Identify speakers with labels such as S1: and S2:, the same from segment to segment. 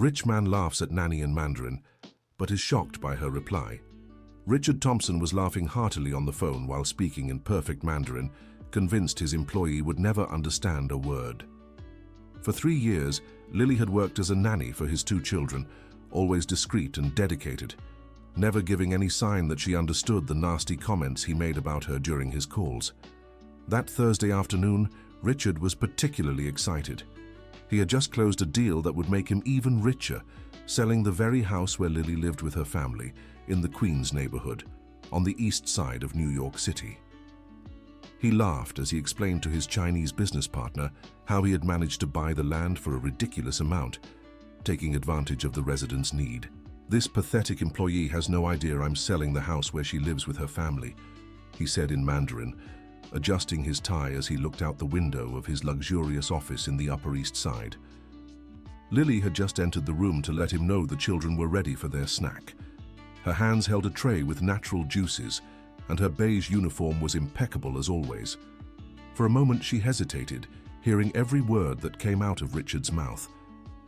S1: Rich man laughs at Nanny in Mandarin, but is shocked by her reply. Richard Thompson was laughing heartily on the phone while speaking in perfect Mandarin, convinced his employee would never understand a word. For 3 years, Lily had worked as a nanny for his 2 children, always discreet and dedicated, never giving any sign that she understood the nasty comments he made about her during his calls. That Thursday afternoon, Richard was particularly excited. He had just closed a deal that would make him even richer, selling the very house where Lily lived with her family, in the Queens neighborhood, on the east side of New York City. He laughed as he explained to his Chinese business partner how he had managed to buy the land for a ridiculous amount, taking advantage of the residents' need. "This pathetic employee has no idea I'm selling the house where she lives with her family," he said in Mandarin, adjusting his tie as he looked out the window of his luxurious office in the Upper East Side. Lily had just entered the room to let him know the children were ready for their snack. Her hands held a tray with natural juices, and her beige uniform was impeccable as always. For a moment she hesitated, hearing every word that came out of Richard's mouth.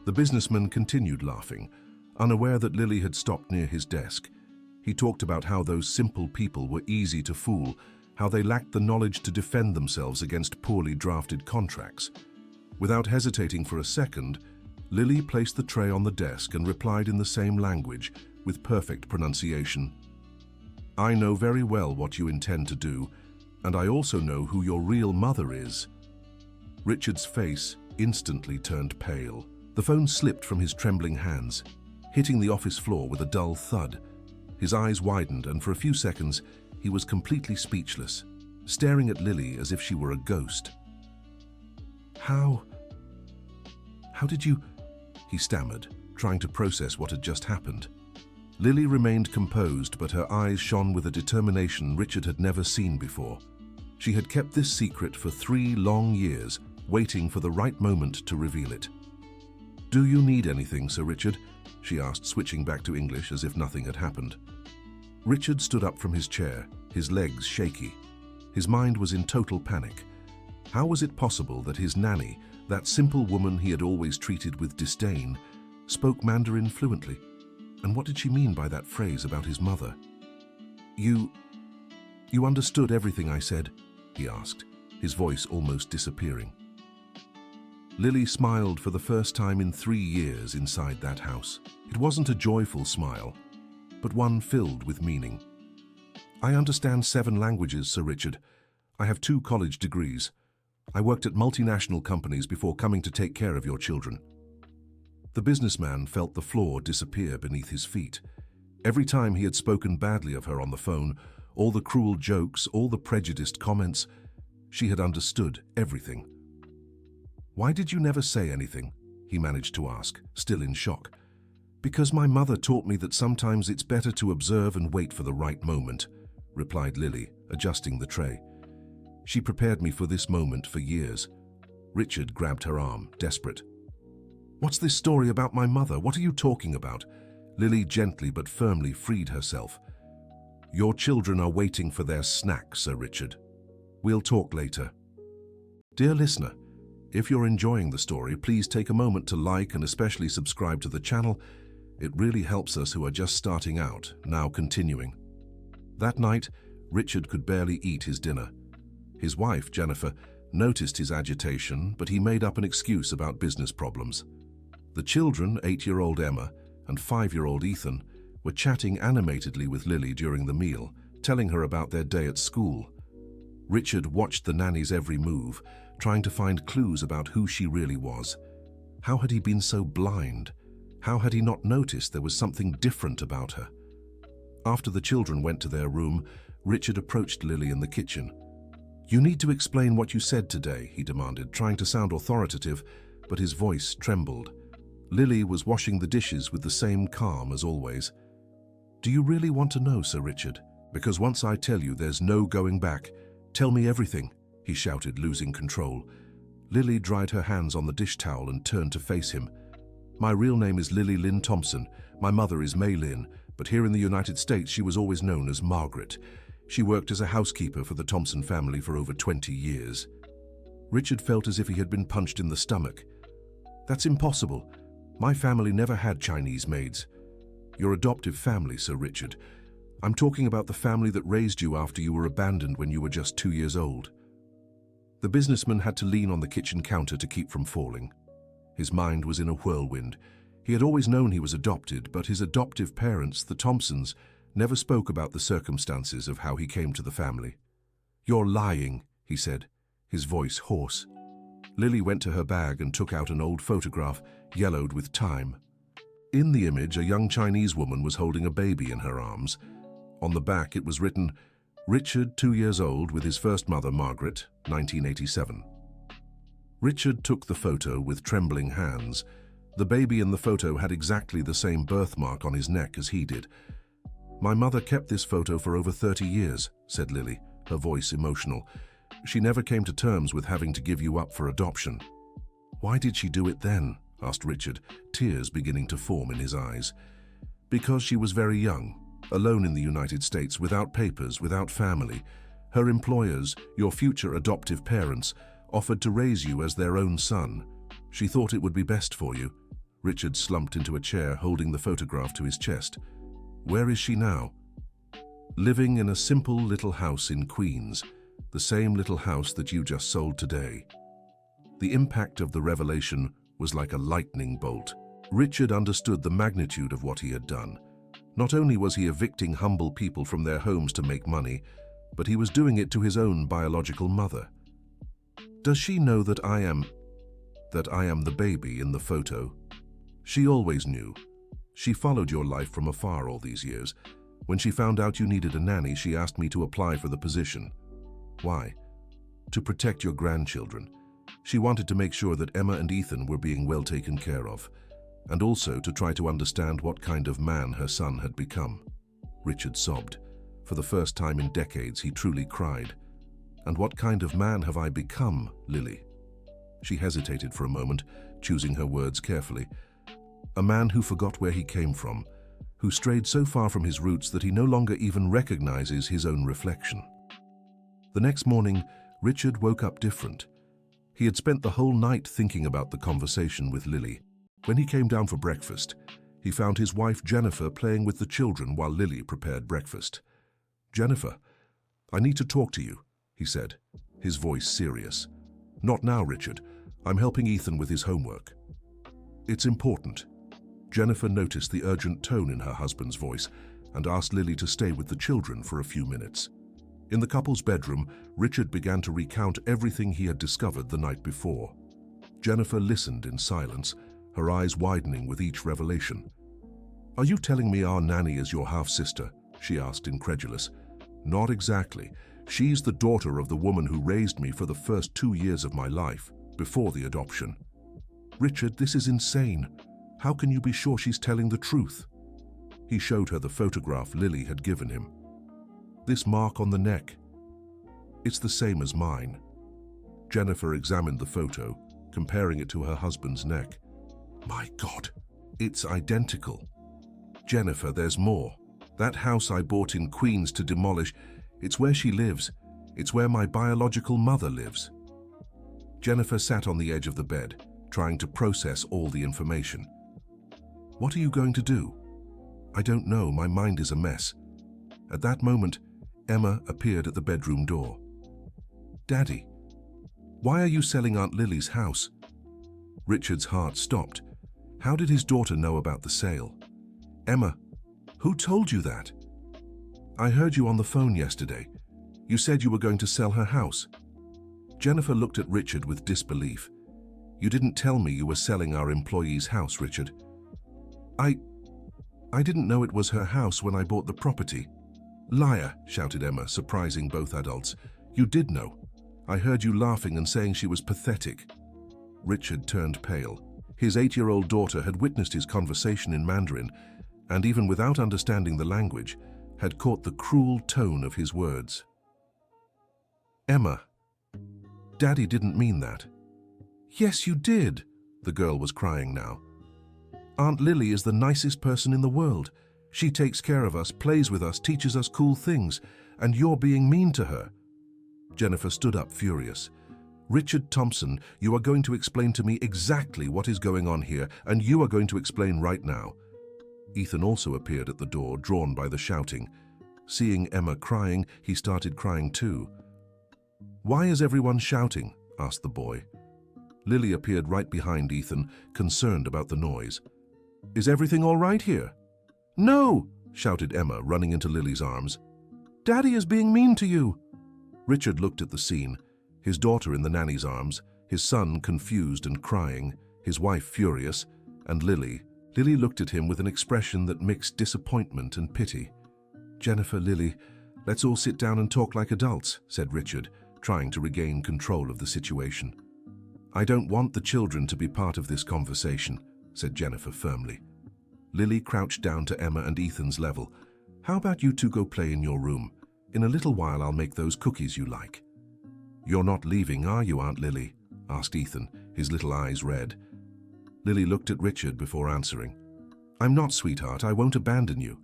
S1: The businessman continued laughing, unaware that Lily had stopped near his desk. He talked about how those simple people were easy to fool, how they lacked the knowledge to defend themselves against poorly drafted contracts. Without hesitating for a second, Lily placed the tray on the desk and replied in the same language, with perfect pronunciation. "I know very well what you intend to do, and I also know who your real mother is." Richard's face instantly turned pale. The phone slipped from his trembling hands, hitting the office floor with a dull thud. His eyes widened, and for a few seconds, he was completely speechless, staring at Lily as if she were a ghost. How did you—" he stammered, trying to process what had just happened. Lily remained composed, but her eyes shone with a determination Richard had never seen before. She had kept this secret for 3 long years, waiting for the right moment to reveal it. "Do you need anything, Sir Richard?" she asked, switching back to English as if nothing had happened. Richard stood up from his chair, his legs shaky. His mind was in total panic. How was it possible that his nanny, that simple woman he had always treated with disdain, spoke Mandarin fluently? And what did she mean by that phrase about his mother? You understood everything I said?" he asked, his voice almost disappearing. Lily smiled for the first time in 3 years inside that house. It wasn't a joyful smile, but one filled with meaning. "I understand 7 languages, Sir Richard. I have 2 college degrees. I worked at multinational companies before coming to take care of your children." The businessman felt the floor disappear beneath his feet. Every time he had spoken badly of her on the phone, all the cruel jokes, all the prejudiced comments, she had understood everything. "Why did you never say anything?" he managed to ask, still in shock. "Because my mother taught me that sometimes it's better to observe and wait for the right moment," replied Lily, adjusting the tray. "She prepared me for this moment for years." Richard grabbed her arm, desperate. "What's this story about my mother? What are you talking about?" Lily gently but firmly freed herself. "Your children are waiting for their snack, Sir Richard. We'll talk later." Dear listener, if you're enjoying the story, please take a moment to like and especially subscribe to the channel. It really helps us who are just starting out, now continuing. That night, Richard could barely eat his dinner. His wife, Jennifer, noticed his agitation, but he made up an excuse about business problems. The children, 8-year-old Emma and 5-year-old Ethan, were chatting animatedly with Lily during the meal, telling her about their day at school. Richard watched the nanny's every move, trying to find clues about who she really was. How had he been so blind? How had he not noticed there was something different about her? After the children went to their room, Richard approached Lily in the kitchen. "You need to explain what you said today," he demanded, trying to sound authoritative, but his voice trembled. Lily was washing the dishes with the same calm as always. "Do you really want to know, Sir Richard? Because once I tell you, there's no going back. Tell me everything," he shouted, losing control. Lily dried her hands on the dish towel and turned to face him. "My real name is Lily Lynn Thompson. My mother is May Lynn, but here in the United States she was always known as Margaret. She worked as a housekeeper for the Thompson family for over 20 years. Richard felt as if he had been punched in the stomach. "That's impossible. My family never had Chinese maids. Your adoptive family, Sir Richard. I'm talking about the family that raised you after you were abandoned when you were just 2 years old." The businessman had to lean on the kitchen counter to keep from falling. His mind was in a whirlwind. He had always known he was adopted, but his adoptive parents, the Thompsons, never spoke about the circumstances of how he came to the family. "You're lying," he said, his voice hoarse. Lily went to her bag and took out an old photograph, yellowed with time. In the image, a young Chinese woman was holding a baby in her arms. On the back it was written, "Richard, 2 years old, with his first mother, Margaret, 1987. Richard took the photo with trembling hands. The baby in the photo had exactly the same birthmark on his neck as he did. "My mother kept this photo for over 30 years, said Lily, her voice emotional. "She never came to terms with having to give you up for adoption." "Why did she do it then?" asked Richard, tears beginning to form in his eyes. "Because she was very young, alone in the United States, without papers, without family. Her employers, your future adoptive parents, offered to raise you as their own son. She thought it would be best for you." Richard slumped into a chair, holding the photograph to his chest. "Where is she now?" "Living in a simple little house in Queens, the same little house that you just sold today." The impact of the revelation was like a lightning bolt. Richard understood the magnitude of what he had done. Not only was he evicting humble people from their homes to make money, but he was doing it to his own biological mother. "Does she know that I am the baby in the photo?" "She always knew. She followed your life from afar all these years. When she found out you needed a nanny, she asked me to apply for the position." "Why?" "To protect your grandchildren. She wanted to make sure that Emma and Ethan were being well taken care of, and also to try to understand what kind of man her son had become." Richard sobbed. For the first time in decades, he truly cried. "And what kind of man have I become, Lily?" She hesitated for a moment, choosing her words carefully. "A man who forgot where he came from, who strayed so far from his roots that he no longer even recognizes his own reflection." The next morning, Richard woke up different. He had spent the whole night thinking about the conversation with Lily. When he came down for breakfast, he found his wife Jennifer playing with the children while Lily prepared breakfast. "Jennifer, I need to talk to you," he said, his voice serious. "Not now, Richard. I'm helping Ethan with his homework." "It's important." Jennifer noticed the urgent tone in her husband's voice and asked Lily to stay with the children for a few minutes. In the couple's bedroom, Richard began to recount everything he had discovered the night before. Jennifer listened in silence, her eyes widening with each revelation. "Are you telling me our nanny is your half-sister?" she asked, incredulous. "Not exactly. She's the daughter of the woman who raised me for the first 2 years of my life, before the adoption." "Richard, this is insane. How can you be sure she's telling the truth?" He showed her the photograph Lily had given him. "This mark on the neck. It's the same as mine." Jennifer examined the photo, comparing it to her husband's neck. "My God, it's identical." "Jennifer, there's more. That house I bought in Queens to demolish, it's where she lives. It's where my biological mother lives." Jennifer sat on the edge of the bed, trying to process all the information. "What are you going to do?" "I don't know. My mind is a mess." At that moment, Emma appeared at the bedroom door. "Daddy, why are you selling Aunt Lily's house?" Richard's heart stopped. How did his daughter know about the sale? "Emma, who told you that?" "I heard you on the phone yesterday. You said you were going to sell her house." Jennifer looked at Richard with disbelief. "You didn't tell me you were selling our employee's house, Richard." I didn't know it was her house when I bought the property." "Liar," shouted Emma, surprising both adults. "You did know. I heard you laughing and saying she was pathetic." Richard turned pale. His 8-year-old daughter had witnessed his conversation in Mandarin, and even without understanding the language, had caught the cruel tone of his words. "Emma, Daddy didn't mean that." "Yes, you did." The girl was crying now. "Aunt Lily is the nicest person in the world. She takes care of us, plays with us, teaches us cool things, and you're being mean to her." Jennifer stood up furious. Richard Thompson, you are going to explain to me exactly what is going on here, and you are going to explain right now. Ethan also appeared at the door, drawn by the shouting. Seeing Emma crying, he started crying too. "Why is everyone shouting?" asked the boy. Lily appeared right behind Ethan, concerned about the noise. "Is everything all right here?" "No!" shouted Emma, running into Lily's arms. "Daddy is being mean to you." Richard looked at the scene, his daughter in the nanny's arms, his son confused and crying, his wife furious, and Lily. Lily looked at him with an expression that mixed disappointment and pity. "Jennifer, Lily, let's all sit down and talk like adults," said Richard, trying to regain control of the situation. "I don't want the children to be part of this conversation," said Jennifer firmly. Lily crouched down to Emma and Ethan's level. "How about you two go play in your room? In a little while I'll make those cookies you like." "You're not leaving, are you, Aunt Lily?" asked Ethan, his little eyes red. Lily looked at Richard before answering. "I'm not, sweetheart. I won't abandon you."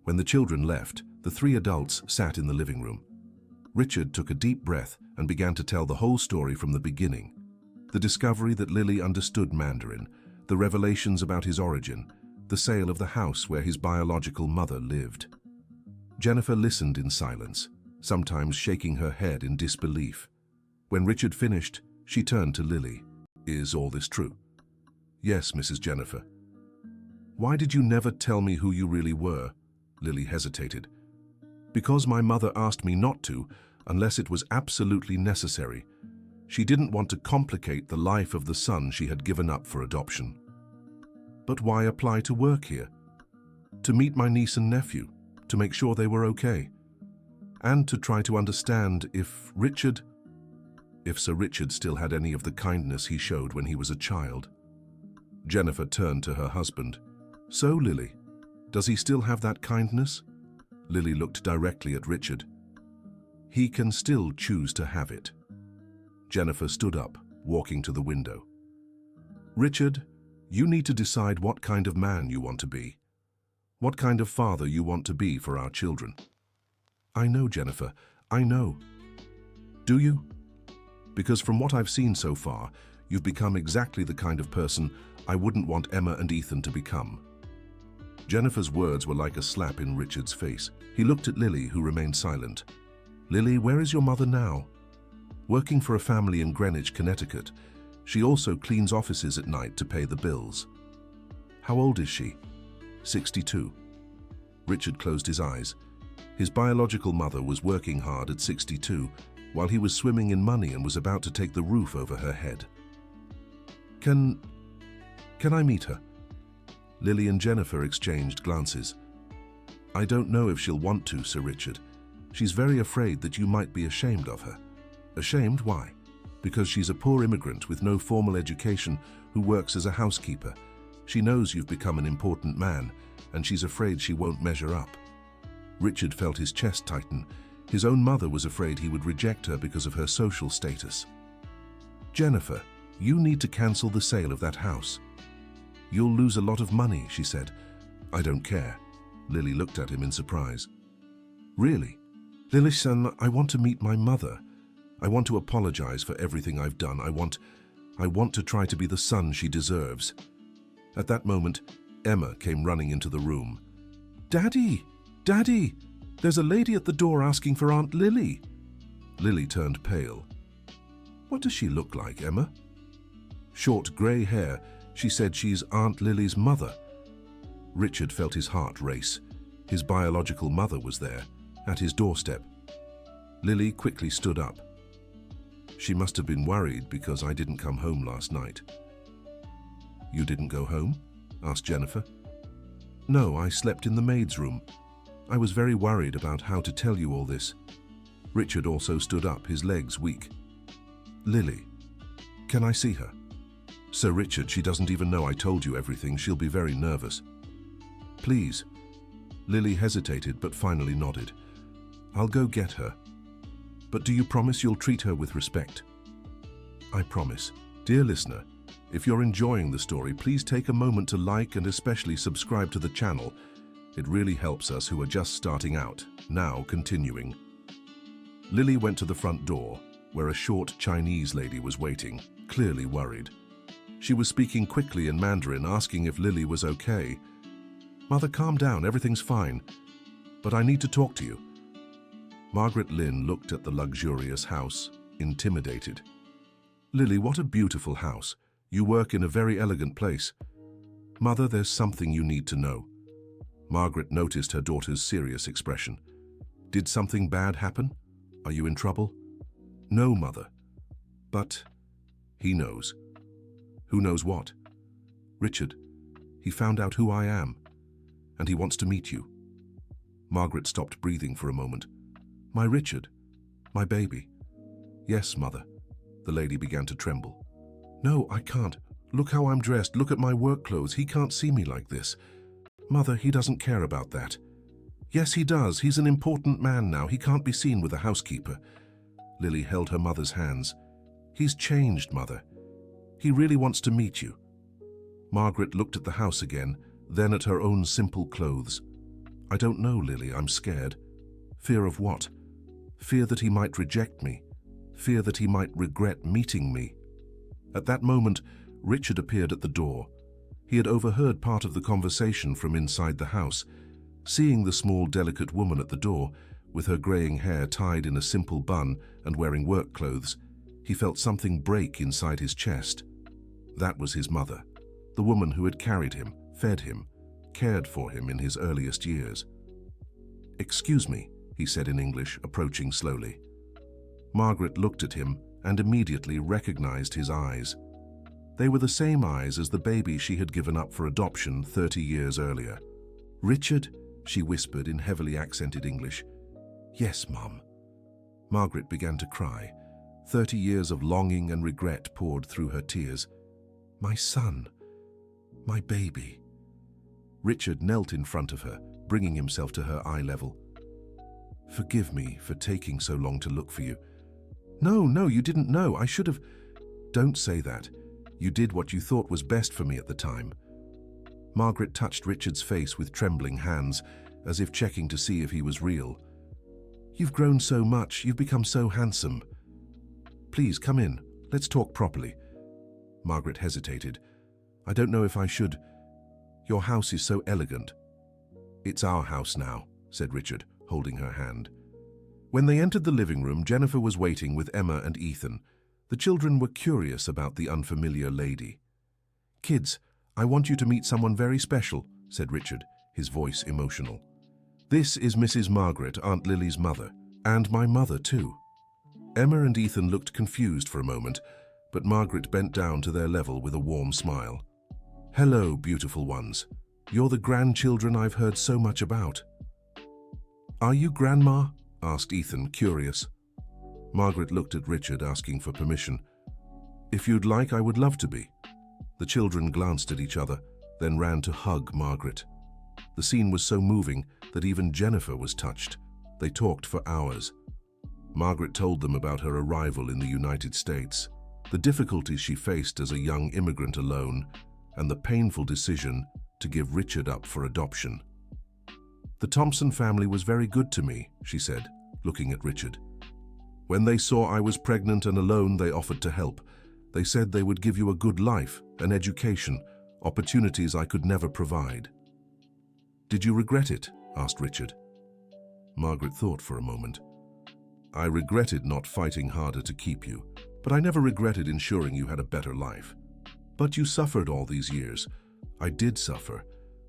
S1: When the children left, the three adults sat in the living room. Richard took a deep breath and began to tell the whole story from the beginning. The discovery that Lily understood Mandarin, the revelations about his origin, the sale of the house where his biological mother lived. Jennifer listened in silence, sometimes shaking her head in disbelief. When Richard finished, she turned to Lily. "Is all this true?" "Yes, Mrs. Jennifer." "Why did you never tell me who you really were?" Lily hesitated. "Because my mother asked me not to, unless it was absolutely necessary. She didn't want to complicate the life of the son she had given up for adoption." "But why apply to work here?" "To meet my niece and nephew, to make sure they were okay. And to try to understand if Sir Richard still had any of the kindness he showed when he was a child." Jennifer turned to her husband. "So, Lily, does he still have that kindness?" Lily looked directly at Richard. "He can still choose to have it." Jennifer stood up, walking to the window. "Richard, you need to decide what kind of man you want to be. What kind of father you want to be for our children." "I know, Jennifer, I know." "Do you? Because from what I've seen so far, you've become exactly the kind of person I wouldn't want Emma and Ethan to become." Jennifer's words were like a slap in Richard's face. He looked at Lily, who remained silent. "Lily, where is your mother now?" "Working for a family in Greenwich, Connecticut. She also cleans offices at night to pay the bills." "How old is she?" 62. Richard closed his eyes. His biological mother was working hard at 62, while he was swimming in money and was about to take the roof over her head. Can I meet her?" Lily and Jennifer exchanged glances. "I don't know if she'll want to, Sir Richard. She's very afraid that you might be ashamed of her." "Ashamed? Why?" "Because she's a poor immigrant with no formal education who works as a housekeeper. She knows you've become an important man, and she's afraid she won't measure up." Richard felt his chest tighten. His own mother was afraid he would reject her because of her social status. "Jennifer, you need to cancel the sale of that house." "You'll lose a lot of money," she said. "I don't care." Lily looked at him in surprise. "Really? Lily, son, I want to meet my mother. I want to apologize for everything I've done. I want to try to be the son she deserves." At that moment, Emma came running into the room. "Daddy! Daddy! There's a lady at the door asking for Aunt Lily." Lily turned pale. "What does she look like, Emma?" "Short grey hair. She said she's Aunt Lily's mother." Richard felt his heart race. His biological mother was there, at his doorstep. Lily quickly stood up. "She must have been worried because I didn't come home last night." "You didn't go home?" asked Jennifer. "No, I slept in the maid's room. I was very worried about how to tell you all this." Richard also stood up, his legs weak. "Lily, can I see her?" "Sir Richard, she doesn't even know I told you everything. She'll be very nervous." "Please." Lily hesitated but finally nodded. "I'll go get her. But do you promise you'll treat her with respect?" "I promise." Dear listener, if you're enjoying the story, please take a moment to like and especially subscribe to the channel. It really helps us who are just starting out. Now continuing. Lily went to the front door. where a short Chinese lady was waiting, clearly worried. She was speaking quickly in Mandarin, asking if Lily was okay. "Mother, calm down, everything's fine. But I need to talk to you." Margaret Lynn looked at the luxurious house, intimidated. "Lily, what a beautiful house. You work in a very elegant place." "Mother, there's something you need to know." Margaret noticed her daughter's serious expression. "Did something bad happen? Are you in trouble?" "No, Mother. But he knows." "Who knows what?" "Richard. He found out who I am, and he wants to meet you." Margaret stopped breathing for a moment. "My Richard? My baby?" "Yes, Mother." The lady began to tremble. "No, I can't. Look how I'm dressed. Look at my work clothes. He can't see me like this." "Mother, he doesn't care about that." "Yes, he does. He's an important man now. He can't be seen with a housekeeper." Lily held her mother's hands. "He's changed, Mother. He really wants to meet you." Margaret looked at the house again, then at her own simple clothes. "I don't know, Lily. I'm scared." "Fear of what?" "Fear that he might reject me. Fear that he might regret meeting me." At that moment, Richard appeared at the door. He had overheard part of the conversation from inside the house. Seeing the small, delicate woman at the door, with her graying hair tied in a simple bun and wearing work clothes, he felt something break inside his chest. That was his mother, the woman who had carried him, fed him, cared for him in his earliest years. "Excuse me," he said in English, approaching slowly. Margaret looked at him and immediately recognized his eyes. They were the same eyes as the baby she had given up for adoption 30 years earlier. "Richard?" she whispered in heavily accented English. "Yes, Mum." Margaret began to cry. 30 years of longing and regret poured through her tears. "My son. My baby." Richard knelt in front of her, bringing himself to her eye level. "Forgive me for taking so long to look for you." No, you didn't know. I should have..." "Don't say that. You did what you thought was best for me at the time." Margaret touched Richard's face with trembling hands, as if checking to see if he was real. "You've grown so much. You've become so handsome." "Please, come in. Let's talk properly." Margaret hesitated. "I don't know if I should. Your house is so elegant." "It's our house now," said Richard, holding her hand. When they entered the living room, Jennifer was waiting with Emma and Ethan. The children were curious about the unfamiliar lady. "Kids, I want you to meet someone very special," said Richard, his voice emotional. "This is Mrs. Margaret, Aunt Lily's mother, and my mother too." Emma and Ethan looked confused for a moment, but Margaret bent down to their level with a warm smile. "Hello, beautiful ones. You're the grandchildren I've heard so much about." "Are you Grandma?" asked Ethan, curious. Margaret looked at Richard, asking for permission. "If you'd like, I would love to be." The children glanced at each other, then ran to hug Margaret. The scene was so moving that even Jennifer was touched. They talked for hours. Margaret told them about her arrival in the United States, the difficulties she faced as a young immigrant alone, and the painful decision to give Richard up for adoption. "The Thompson family was very good to me," she said, looking at Richard. "When they saw I was pregnant and alone, they offered to help. They said they would give you a good life, an education, opportunities I could never provide." "Did you regret it?" asked Richard. Margaret thought for a moment. "I regretted not fighting harder to keep you, but I never regretted ensuring you had a better life. But you suffered all these years. I did suffer,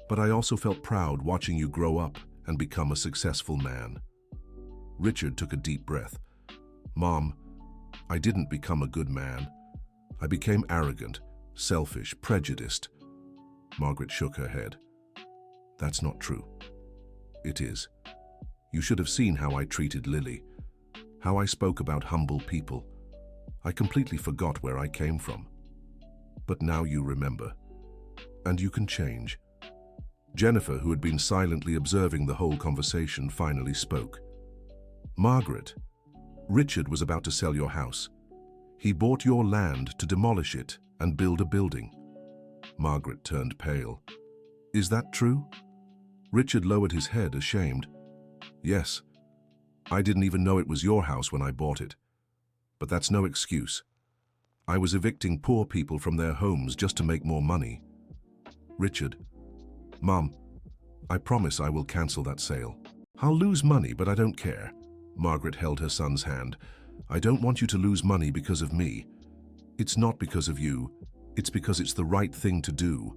S1: but I also felt proud watching you grow up and become a successful man." Richard took a deep breath. "Mom, I didn't become a good man. I became arrogant, selfish, prejudiced." Margaret shook her head. "That's not true." "It is. You should have seen how I treated Lily, how I spoke about humble people. I completely forgot where I came from. But now you remember. And you can change." Jennifer, who had been silently observing the whole conversation, finally spoke. "Margaret, Richard was about to sell your house. He bought your land to demolish it and build a building." Margaret turned pale. "Is that true?" Richard lowered his head, ashamed. "Yes. I didn't even know it was your house when I bought it." But that's no excuse. I was evicting poor people from their homes just to make more money. Richard, Mom, I promise I will cancel that sale. I'll lose money, but I don't care. Margaret held her son's hand. I don't want you to lose money because of me. It's not because of you. It's because it's the right thing to do.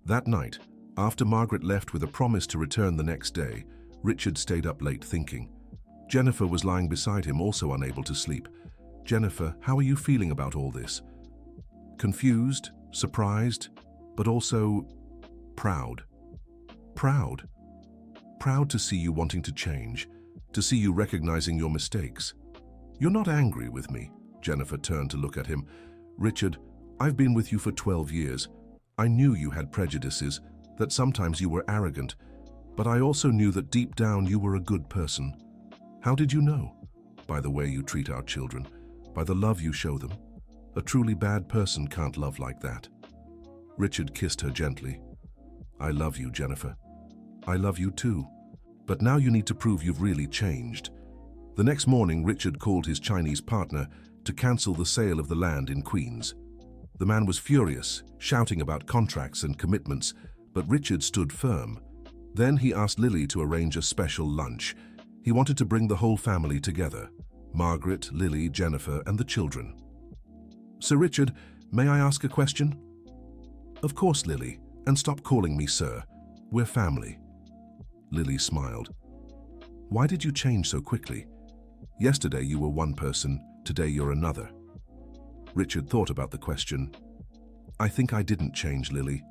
S1: That night, after Margaret left with a promise to return the next day, Richard stayed up late thinking. Jennifer was lying beside him, also unable to sleep. Jennifer, how are you feeling about all this? Confused, surprised, but also proud. Proud. Proud to see you wanting to change, to see you recognizing your mistakes. You're not angry with me. Jennifer turned to look at him. Richard, I've been with you for 12 years. I knew you had prejudices, that sometimes you were arrogant, but I also knew that deep down you were a good person. How did you know? By the way you treat our children, by the love you show them. A truly bad person can't love like that. Richard kissed her gently. I love you, Jennifer. I love you too. But now you need to prove you've really changed. The next morning, Richard called his Chinese partner to cancel the sale of the land in Queens. The man was furious, shouting about contracts and commitments, but Richard stood firm. Then he asked Lily to arrange a special lunch. He wanted to bring the whole family together. Margaret, Lily, Jennifer, and the children. Sir Richard, may I ask a question? Of course, Lily, and stop calling me sir. We're family. Lily smiled. Why did you change so quickly? Yesterday you were one person, today you're another. Richard thought about the question. I think I didn't change, Lily.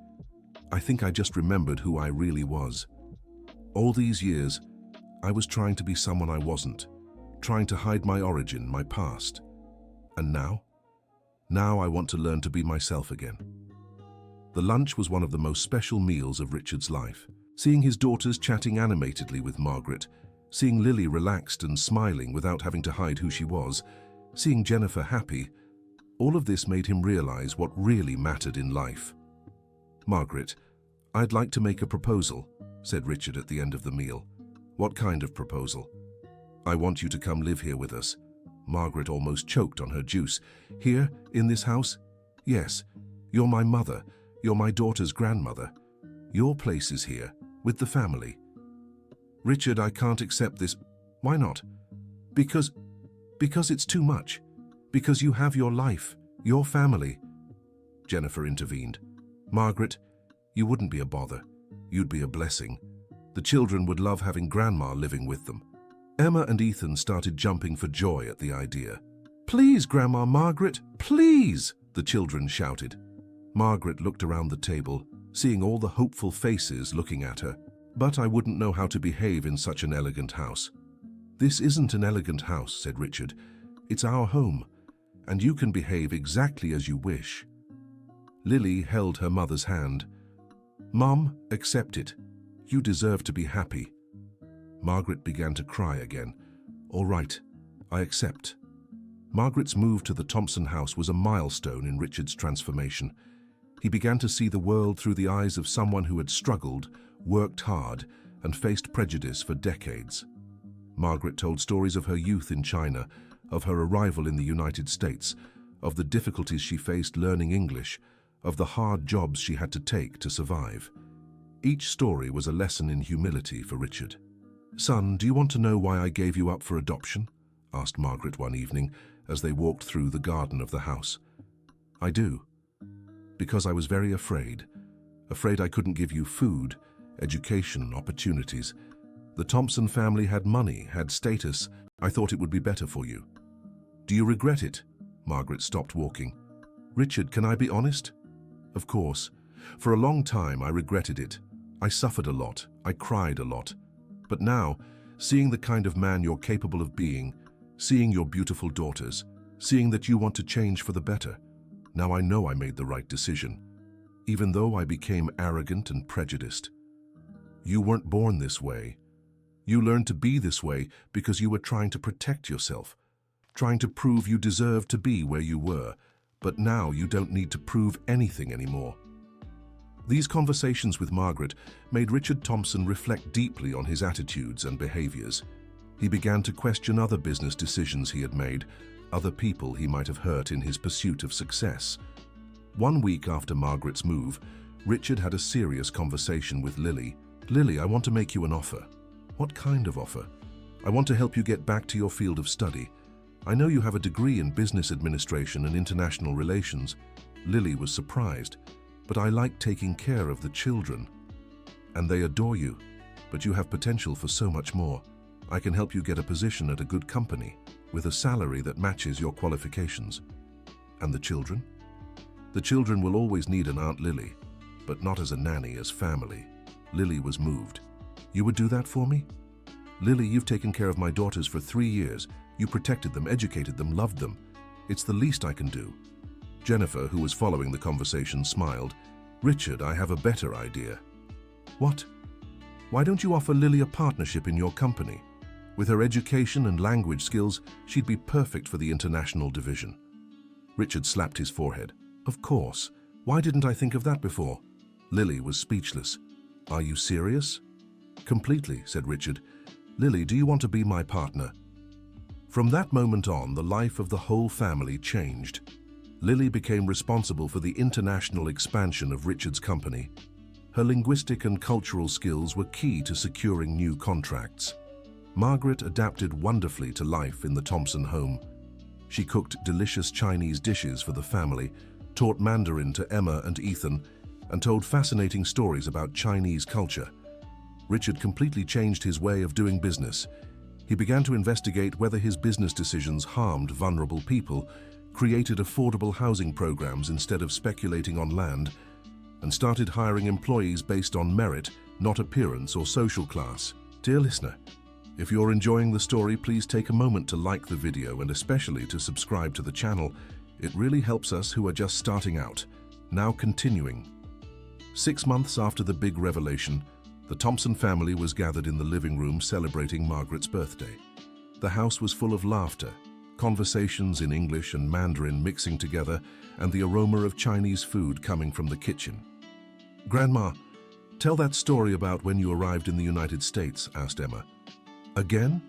S1: I think I just remembered who I really was. All these years, I was trying to be someone I wasn't, trying to hide my origin, my past. And now? Now I want to learn to be myself again. The lunch was one of the most special meals of Richard's life. Seeing his daughters chatting animatedly with Margaret, seeing Lily relaxed and smiling without having to hide who she was, seeing Jennifer happy, all of this made him realize what really mattered in life. Margaret, I'd like to make a proposal, said Richard at the end of the meal. What kind of proposal? I want you to come live here with us. Margaret almost choked on her juice. Here, in this house? Yes. You're my mother. You're my daughter's grandmother. Your place is here, with the family. Richard, I can't accept this. Why not? Because it's too much. Because you have your life, your family. Jennifer intervened. Margaret, you wouldn't be a bother. You'd be a blessing. The children would love having Grandma living with them. Emma and Ethan started jumping for joy at the idea. Please, Grandma Margaret, please, the children shouted. Margaret looked around the table, seeing all the hopeful faces looking at her. But I wouldn't know how to behave in such an elegant house. This isn't an elegant house, said Richard. It's our home, and you can behave exactly as you wish. Lily held her mother's hand. Mom, accept it. You deserve to be happy. Margaret began to cry again. All right, I accept. Margaret's move to the Thompson house was a milestone in Richard's transformation. He began to see the world through the eyes of someone who had struggled, worked hard, and faced prejudice for decades. Margaret told stories of her youth in China, of her arrival in the United States, of the difficulties she faced learning English, of the hard jobs she had to take to survive. Each story was a lesson in humility for Richard. Son, do you want to know why I gave you up for adoption? Asked Margaret one evening as they walked through the garden of the house. I do. Because I was very afraid. Afraid I couldn't give you food, education, opportunities. The Thompson family had money, had status. I thought it would be better for you. Do you regret it? Margaret stopped walking. Richard, can I be honest? Of course. For a long time I regretted it. I suffered a lot. I cried a lot. But now, seeing the kind of man you're capable of being, seeing your beautiful daughters, seeing that you want to change for the better, now I know I made the right decision, even though I became arrogant and prejudiced. You weren't born this way. You learned to be this way because you were trying to protect yourself, trying to prove you deserved to be where you were, but now you don't need to prove anything anymore. These conversations with Margaret made Richard Thompson reflect deeply on his attitudes and behaviors. He began to question other business decisions he had made, other people he might have hurt in his pursuit of success. 1 week after Margaret's move, Richard had a serious conversation with Lily. "Lily, I want to make you an offer." "What kind of offer?" "I want to help you get back to your field of study. I know you have a degree in business administration and international relations." Lily was surprised. "But I like taking care of the children." "And they adore you. But you have potential for so much more. I can help you get a position at a good company with a salary that matches your qualifications." "And the children?" "The children will always need an Aunt Lily, but not as a nanny, as family." Lily was moved. "You would do that for me?" "Lily, you've taken care of my daughters for 3 years. You protected them, educated them, loved them. It's the least I can do." Jennifer, who was following the conversation, smiled. "Richard, I have a better idea." "What?" "Why don't you offer Lily a partnership in your company? With her education and language skills, she'd be perfect for the international division." Richard slapped his forehead. "Of course. Why didn't I think of that before?" Lily was speechless. "Are you serious?" "Completely," said Richard. "Lily, do you want to be my partner?" From that moment on, the life of the whole family changed. Lily became responsible for the international expansion of Richard's company. Her linguistic and cultural skills were key to securing new contracts. Margaret adapted wonderfully to life in the Thompson home. She cooked delicious Chinese dishes for the family, taught Mandarin to Emma and Ethan, and told fascinating stories about Chinese culture. Richard completely changed his way of doing business. He began to investigate whether his business decisions harmed vulnerable people, created affordable housing programs instead of speculating on land, and started hiring employees based on merit, not appearance or social class. Dear listener, if you're enjoying the story, please take a moment to like the video and especially to subscribe to the channel. It really helps us who are just starting out. Now continuing. 6 months after the big revelation, the Thompson family was gathered in the living room celebrating Margaret's birthday. The house was full of laughter, conversations in English and Mandarin mixing together, and the aroma of Chinese food coming from the kitchen. "Grandma, tell that story about when you arrived in the United States," asked Emma. "Again?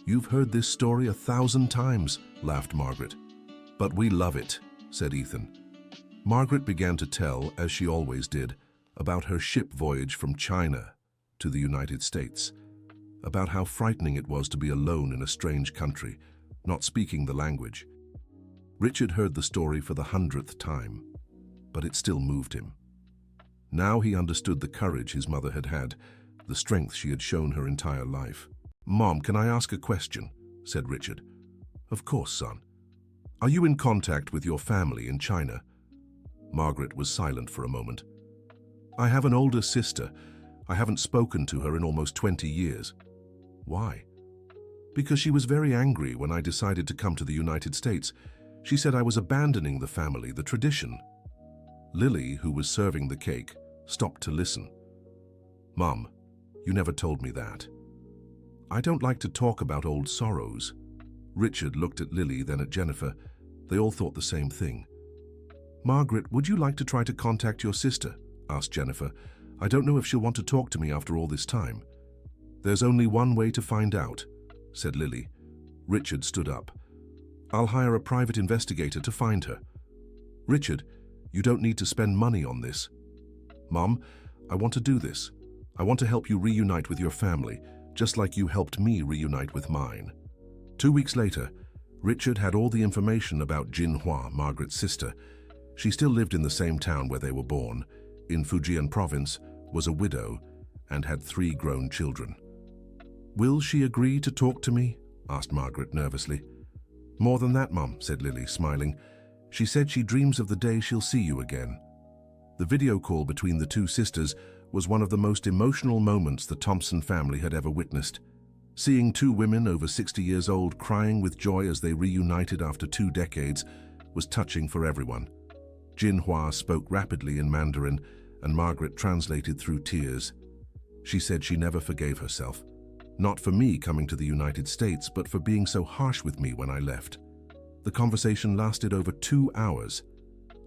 S1: You've heard this story 1,000 times," laughed Margaret. "But we love it," said Ethan. Margaret began to tell, as she always did, about her ship voyage from China to the United States, about how frightening it was to be alone in a strange country, not speaking the language. Richard heard the story for the 100th time, but it still moved him. Now he understood the courage his mother had had, the strength she had shown her entire life. "Mom, can I ask a question?" said Richard. "Of course, son. Are you in contact with your family in China?" Margaret was silent for a moment. "I have an older sister. I haven't spoken to her in almost 20 years. "Why?" "Because she was very angry when I decided to come to the United States. She said I was abandoning the family, the tradition." Lily, who was serving the cake, stopped to listen. "Mom, you never told me that." "I don't like to talk about old sorrows." Richard looked at Lily, then at Jennifer. They all thought the same thing. "Margaret, would you like to try to contact your sister?" asked Jennifer. "I don't know if she'll want to talk to me after all this time." "There's only one way to find out," said Lily. Richard stood up. "I'll hire a private investigator to find her." "Richard, you don't need to spend money on this." "Mom, I want to do this. I want to help you reunite with your family, just like you helped me reunite with mine." 2 weeks later, Richard had all the information about Jinhua, Margaret's sister. She still lived in the same town where they were born, in Fujian province, was a widow, and had 3 grown children. "Will she agree to talk to me?" asked Margaret nervously. "More than that, Mom," said Lily, smiling. "She said she dreams of the day she'll see you again." The video call between the 2 sisters was one of the most emotional moments the Thompson family had ever witnessed. Seeing 2 women over 60 years old crying with joy as they reunited after 2 decades was touching for everyone. Jinhua spoke rapidly in Mandarin, and Margaret translated through tears. She said she never forgave herself. Not for me coming to the United States, but for being so harsh with me when I left. The conversation lasted over 2 hours.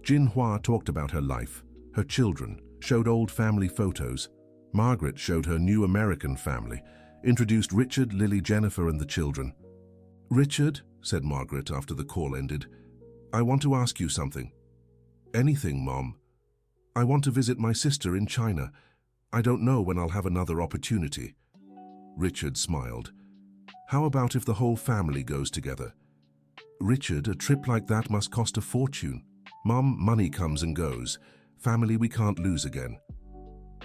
S1: Jinhua talked about her life, her children, showed old family photos. Margaret showed her new American family, introduced Richard, Lily, Jennifer, and the children. "Richard," said Margaret after the call ended. "I want to ask you something." "Anything, Mom. I want to visit my sister in China. I don't know when I'll have another opportunity." Richard smiled. "How about if the whole family goes together?" "Richard, a trip like that must cost a fortune." "Mom, money comes and goes. Family we can't lose again."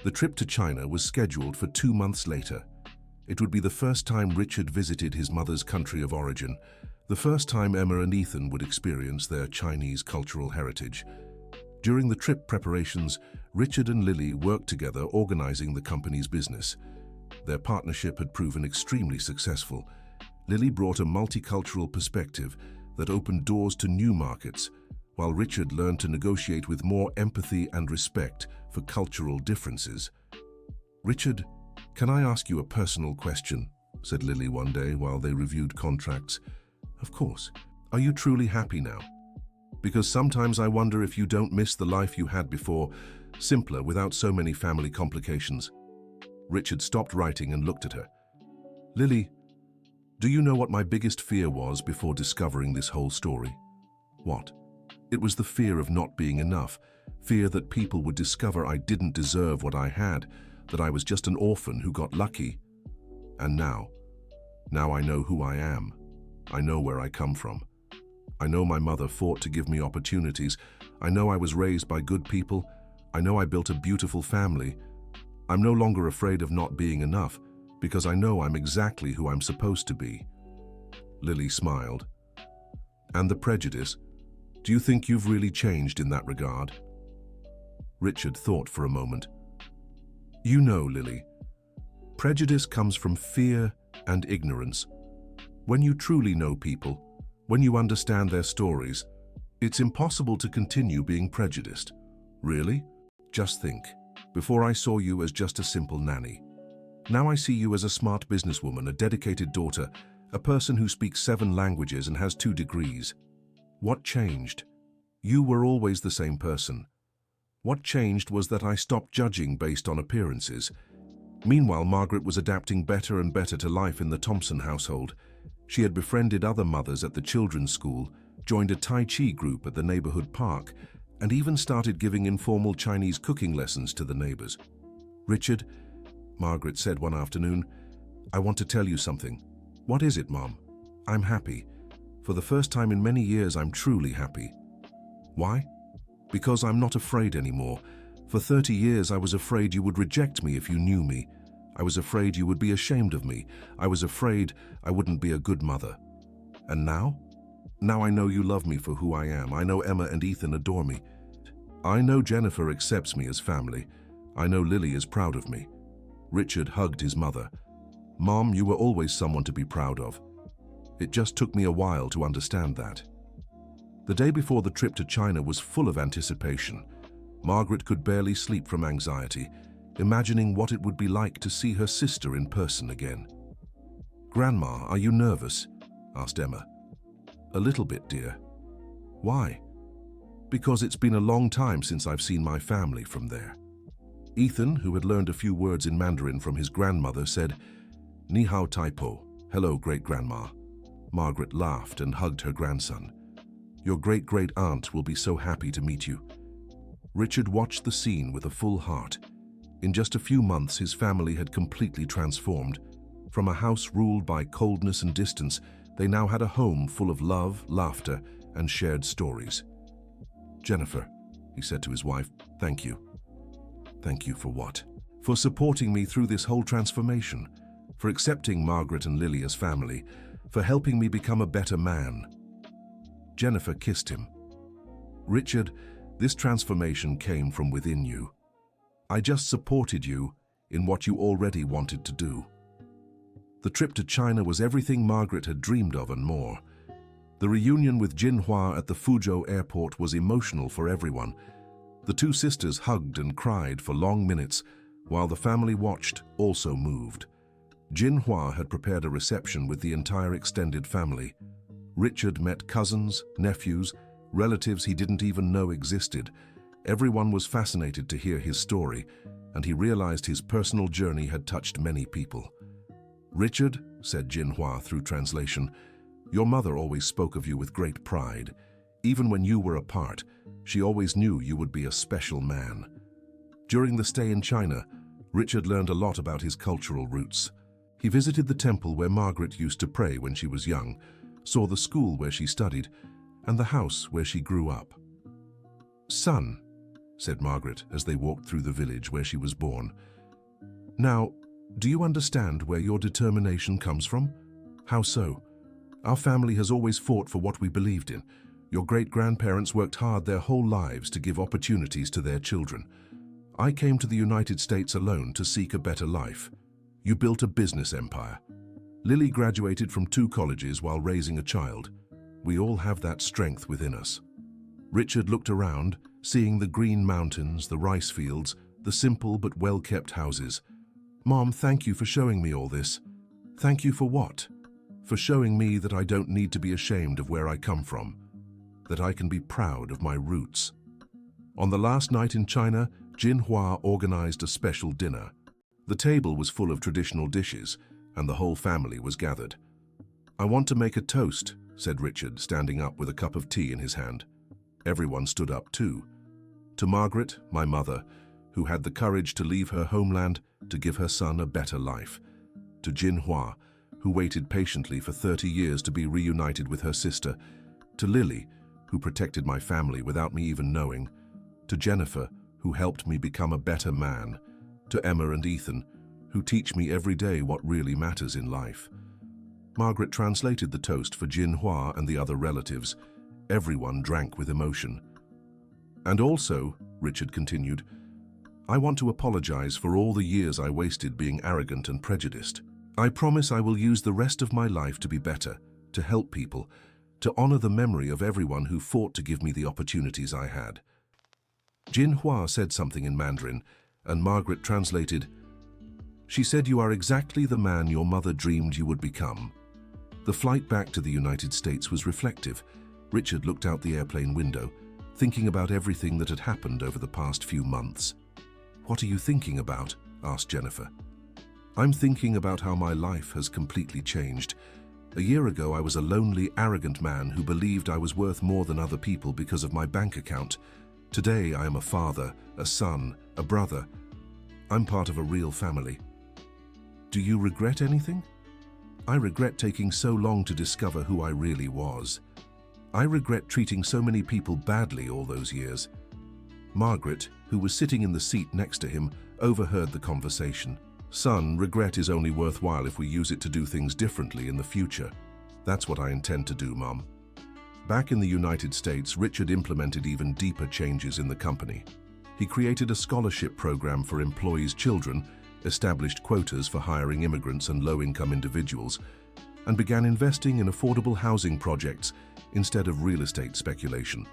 S1: The trip to China was scheduled for 2 months later. It would be the first time Richard visited his mother's country of origin, the first time Emma and Ethan would experience their Chinese cultural heritage. During the trip preparations, Richard and Lily worked together organizing the company's business. Their partnership had proven extremely successful. Lily brought a multicultural perspective that opened doors to new markets, while Richard learned to negotiate with more empathy and respect for cultural differences. "Richard, can I ask you a personal question?" said Lily one day while they reviewed contracts. "Of course. Are you truly happy now? Because sometimes I wonder if you don't miss the life you had before, simpler without so many family complications." Richard stopped writing and looked at her. "Lily, do you know what my biggest fear was before discovering this whole story?" "What?" "It was the fear of not being enough, fear that people would discover I didn't deserve what I had, that I was just an orphan who got lucky. And now I know who I am. I know where I come from. I know my mother fought to give me opportunities. I know I was raised by good people. I know I built a beautiful family. I'm no longer afraid of not being enough, because I know I'm exactly who I'm supposed to be." Lily smiled. "And the prejudice? Do you think you've really changed in that regard?" Richard thought for a moment. "You know, Lily, prejudice comes from fear and ignorance. When you truly know people, when you understand their stories, it's impossible to continue being prejudiced." "Really? Just think. Before I saw you as just a simple nanny. Now I see you as a smart businesswoman, a dedicated daughter, a person who speaks 7 languages and has 2 degrees. What changed? You were always the same person. What changed was that I stopped judging based on appearances." Meanwhile, Margaret was adapting better and better to life in the Thompson household. She had befriended other mothers at the children's school, joined a Tai Chi group at the neighborhood park, and even started giving informal Chinese cooking lessons to the neighbors. "Richard," Margaret said one afternoon, "I want to tell you something." "What is it, Mom?" "I'm happy. For the first time in many years, I'm truly happy." "Why?" "Because I'm not afraid anymore. For 30 years, I was afraid you would reject me if you knew me. I was afraid you would be ashamed of me. I was afraid I wouldn't be a good mother. And now? Now I know you love me for who I am. I know Emma and Ethan adore me. I know Jennifer accepts me as family. I know Lily is proud of me." Richard hugged his mother. "Mom, you were always someone to be proud of. It just took me a while to understand that." The day before the trip to China was full of anticipation. Margaret could barely sleep from anxiety, imagining what it would be like to see her sister in person again. "Grandma, are you nervous?" asked Emma. "A little bit, dear." "Why?" "Because it's been a long time since I've seen my family from there." Ethan, who had learned a few words in Mandarin from his grandmother, said, "Ni hao taipo," hello, great-grandma. Margaret laughed and hugged her grandson. "Your great-great-aunt will be so happy to meet you." Richard watched the scene with a full heart. In just a few months, his family had completely transformed. From a house ruled by coldness and distance, they now had a home full of love, laughter, and shared stories. "Jennifer," he said to his wife, "thank you." "Thank you for what?" "For supporting me through this whole transformation, for accepting Margaret and Lily as family, for helping me become a better man." Jennifer kissed him. "Richard, this transformation came from within you. I just supported you in what you already wanted to do." The trip to China was everything Margaret had dreamed of and more. The reunion with Jinhua at the Fuzhou airport was emotional for everyone. The 2 sisters hugged and cried for long minutes, while the family watched, also moved. Jinhua had prepared a reception with the entire extended family. Richard met cousins, nephews, relatives he didn't even know existed. Everyone was fascinated to hear his story, and he realized his personal journey had touched many people. "Richard," said Jinhua through translation, Your mother always spoke of you with great pride. Even when you were apart, she always knew you would be a special man. During the stay in China, Richard learned a lot about his cultural roots. He visited the temple where Margaret used to pray when she was young, saw the school where she studied, and the house where she grew up. "Son," said Margaret as they walked through the village where she was born, "now, do you understand where your determination comes from? How so? Our family has always fought for what we believed in. Your great-grandparents worked hard their whole lives to give opportunities to their children. I came to the United States alone to seek a better life. You built a business empire. Lily graduated from 2 colleges while raising a child. We all have that strength within us." Richard looked around, seeing the green mountains, the rice fields, the simple but well-kept houses. "Mom, thank you for showing me all this." "Thank you for what?" "For showing me that I don't need to be ashamed of where I come from, that I can be proud of my roots." On the last night in China, Jinhua organized a special dinner. The table was full of traditional dishes, and the whole family was gathered. "I want to make a toast," said Richard, standing up with a cup of tea in his hand. Everyone stood up too. "To Margaret, my mother, who had the courage to leave her homeland to give her son a better life. To Jinhua, who waited patiently for 30 years to be reunited with her sister. To Lily, who protected my family without me even knowing. To Jennifer, who helped me become a better man. To Emma and Ethan, who teach me every day what really matters in life." Margaret translated the toast for Jinhua and the other relatives. Everyone drank with emotion. "And also," Richard continued, "I want to apologize for all the years I wasted being arrogant and prejudiced. I promise I will use the rest of my life to be better, to help people, to honor the memory of everyone who fought to give me the opportunities I had." Jinhua said something in Mandarin, and Margaret translated, "She said you are exactly the man your mother dreamed you would become." The flight back to the United States was reflective. Richard looked out the airplane window, thinking about everything that had happened over the past few months. "What are you thinking about?" asked Jennifer. "I'm thinking about how my life has completely changed. A year ago, I was a lonely, arrogant man who believed I was worth more than other people because of my bank account. Today, I am a father, a son, a brother. I'm part of a real family." "Do you regret anything?" "I regret taking so long to discover who I really was. I regret treating so many people badly all those years." Margaret, who was sitting in the seat next to him, overheard the conversation. "Son, regret is only worthwhile if we use it to do things differently in the future. That's what I intend to do, Mom." Back in the United States, Richard implemented even deeper changes in the company. He created a scholarship program for employees' children, established quotas for hiring immigrants and low-income individuals, and began investing in affordable housing projects instead of real estate speculation.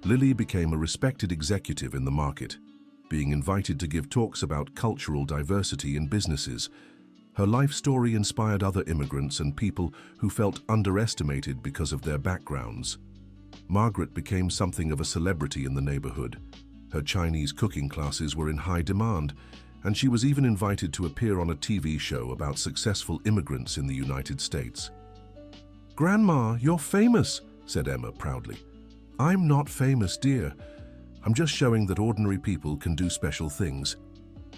S1: Lily became a respected executive in the market, being invited to give talks about cultural diversity in businesses. Her life story inspired other immigrants and people who felt underestimated because of their backgrounds. Margaret became something of a celebrity in the neighborhood. Her Chinese cooking classes were in high demand, and she was even invited to appear on a TV show about successful immigrants in the United States. "Grandma, you're famous," said Emma proudly. "I'm not famous, dear. I'm just showing that ordinary people can do special things."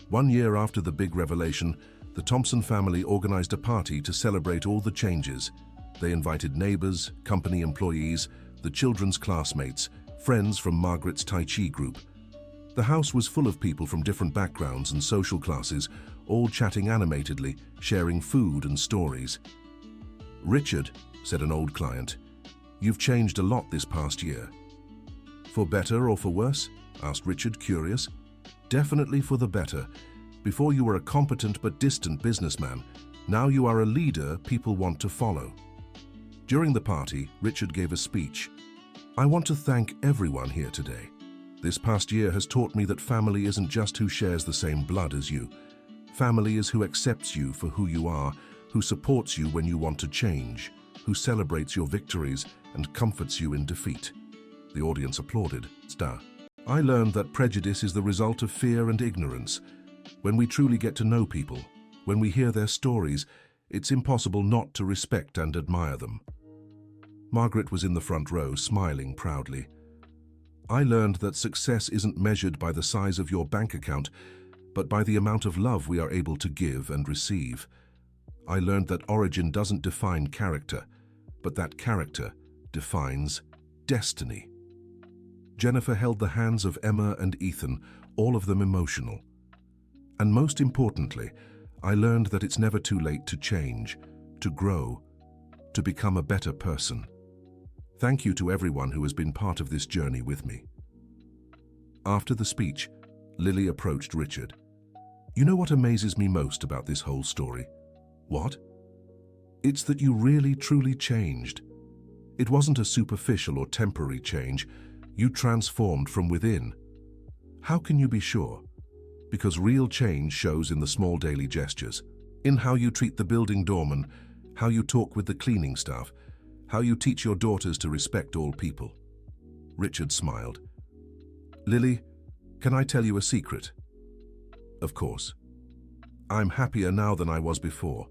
S1: 1 year after the big revelation, the Thompson family organized a party to celebrate all the changes. They invited neighbors, company employees, the children's classmates, friends from Margaret's Tai Chi group. The house was full of people from different backgrounds and social classes, all chatting animatedly, sharing food and stories. "Richard," said an old client, "you've changed a lot this past year." "For better or for worse?" asked Richard, curious. "Definitely for the better. Before you were a competent but distant businessman. Now you are a leader people want to follow." During the party, Richard gave a speech. "I want to thank everyone here today. This past year has taught me that family isn't just who shares the same blood as you. Family is who accepts you for who you are, who supports you when you want to change, who celebrates your victories and comforts you in defeat." The audience applauded. "I learned that prejudice is the result of fear and ignorance. When we truly get to know people, when we hear their stories, it's impossible not to respect and admire them. Margaret was in the front row, smiling proudly. I learned that success isn't measured by the size of your bank account, but by the amount of love we are able to give and receive. I learned that origin doesn't define character, but that character defines destiny. Jennifer held the hands of Emma and Ethan, all of them emotional. And most importantly, I learned that it's never too late to change, to grow, to become a better person. Thank you to everyone who has been part of this journey with me. After the speech, Lily approached Richard. You know what amazes me most about this whole story? What? It's that you really, truly changed. It wasn't a superficial or temporary change. You transformed from within. How can you be sure? Because real change shows in the small daily gestures, in how you treat the building doorman, how you talk with the cleaning staff, how you teach your daughters to respect all people. Richard smiled. Lily, can I tell you a secret? Of course. I'm happier now than I was before.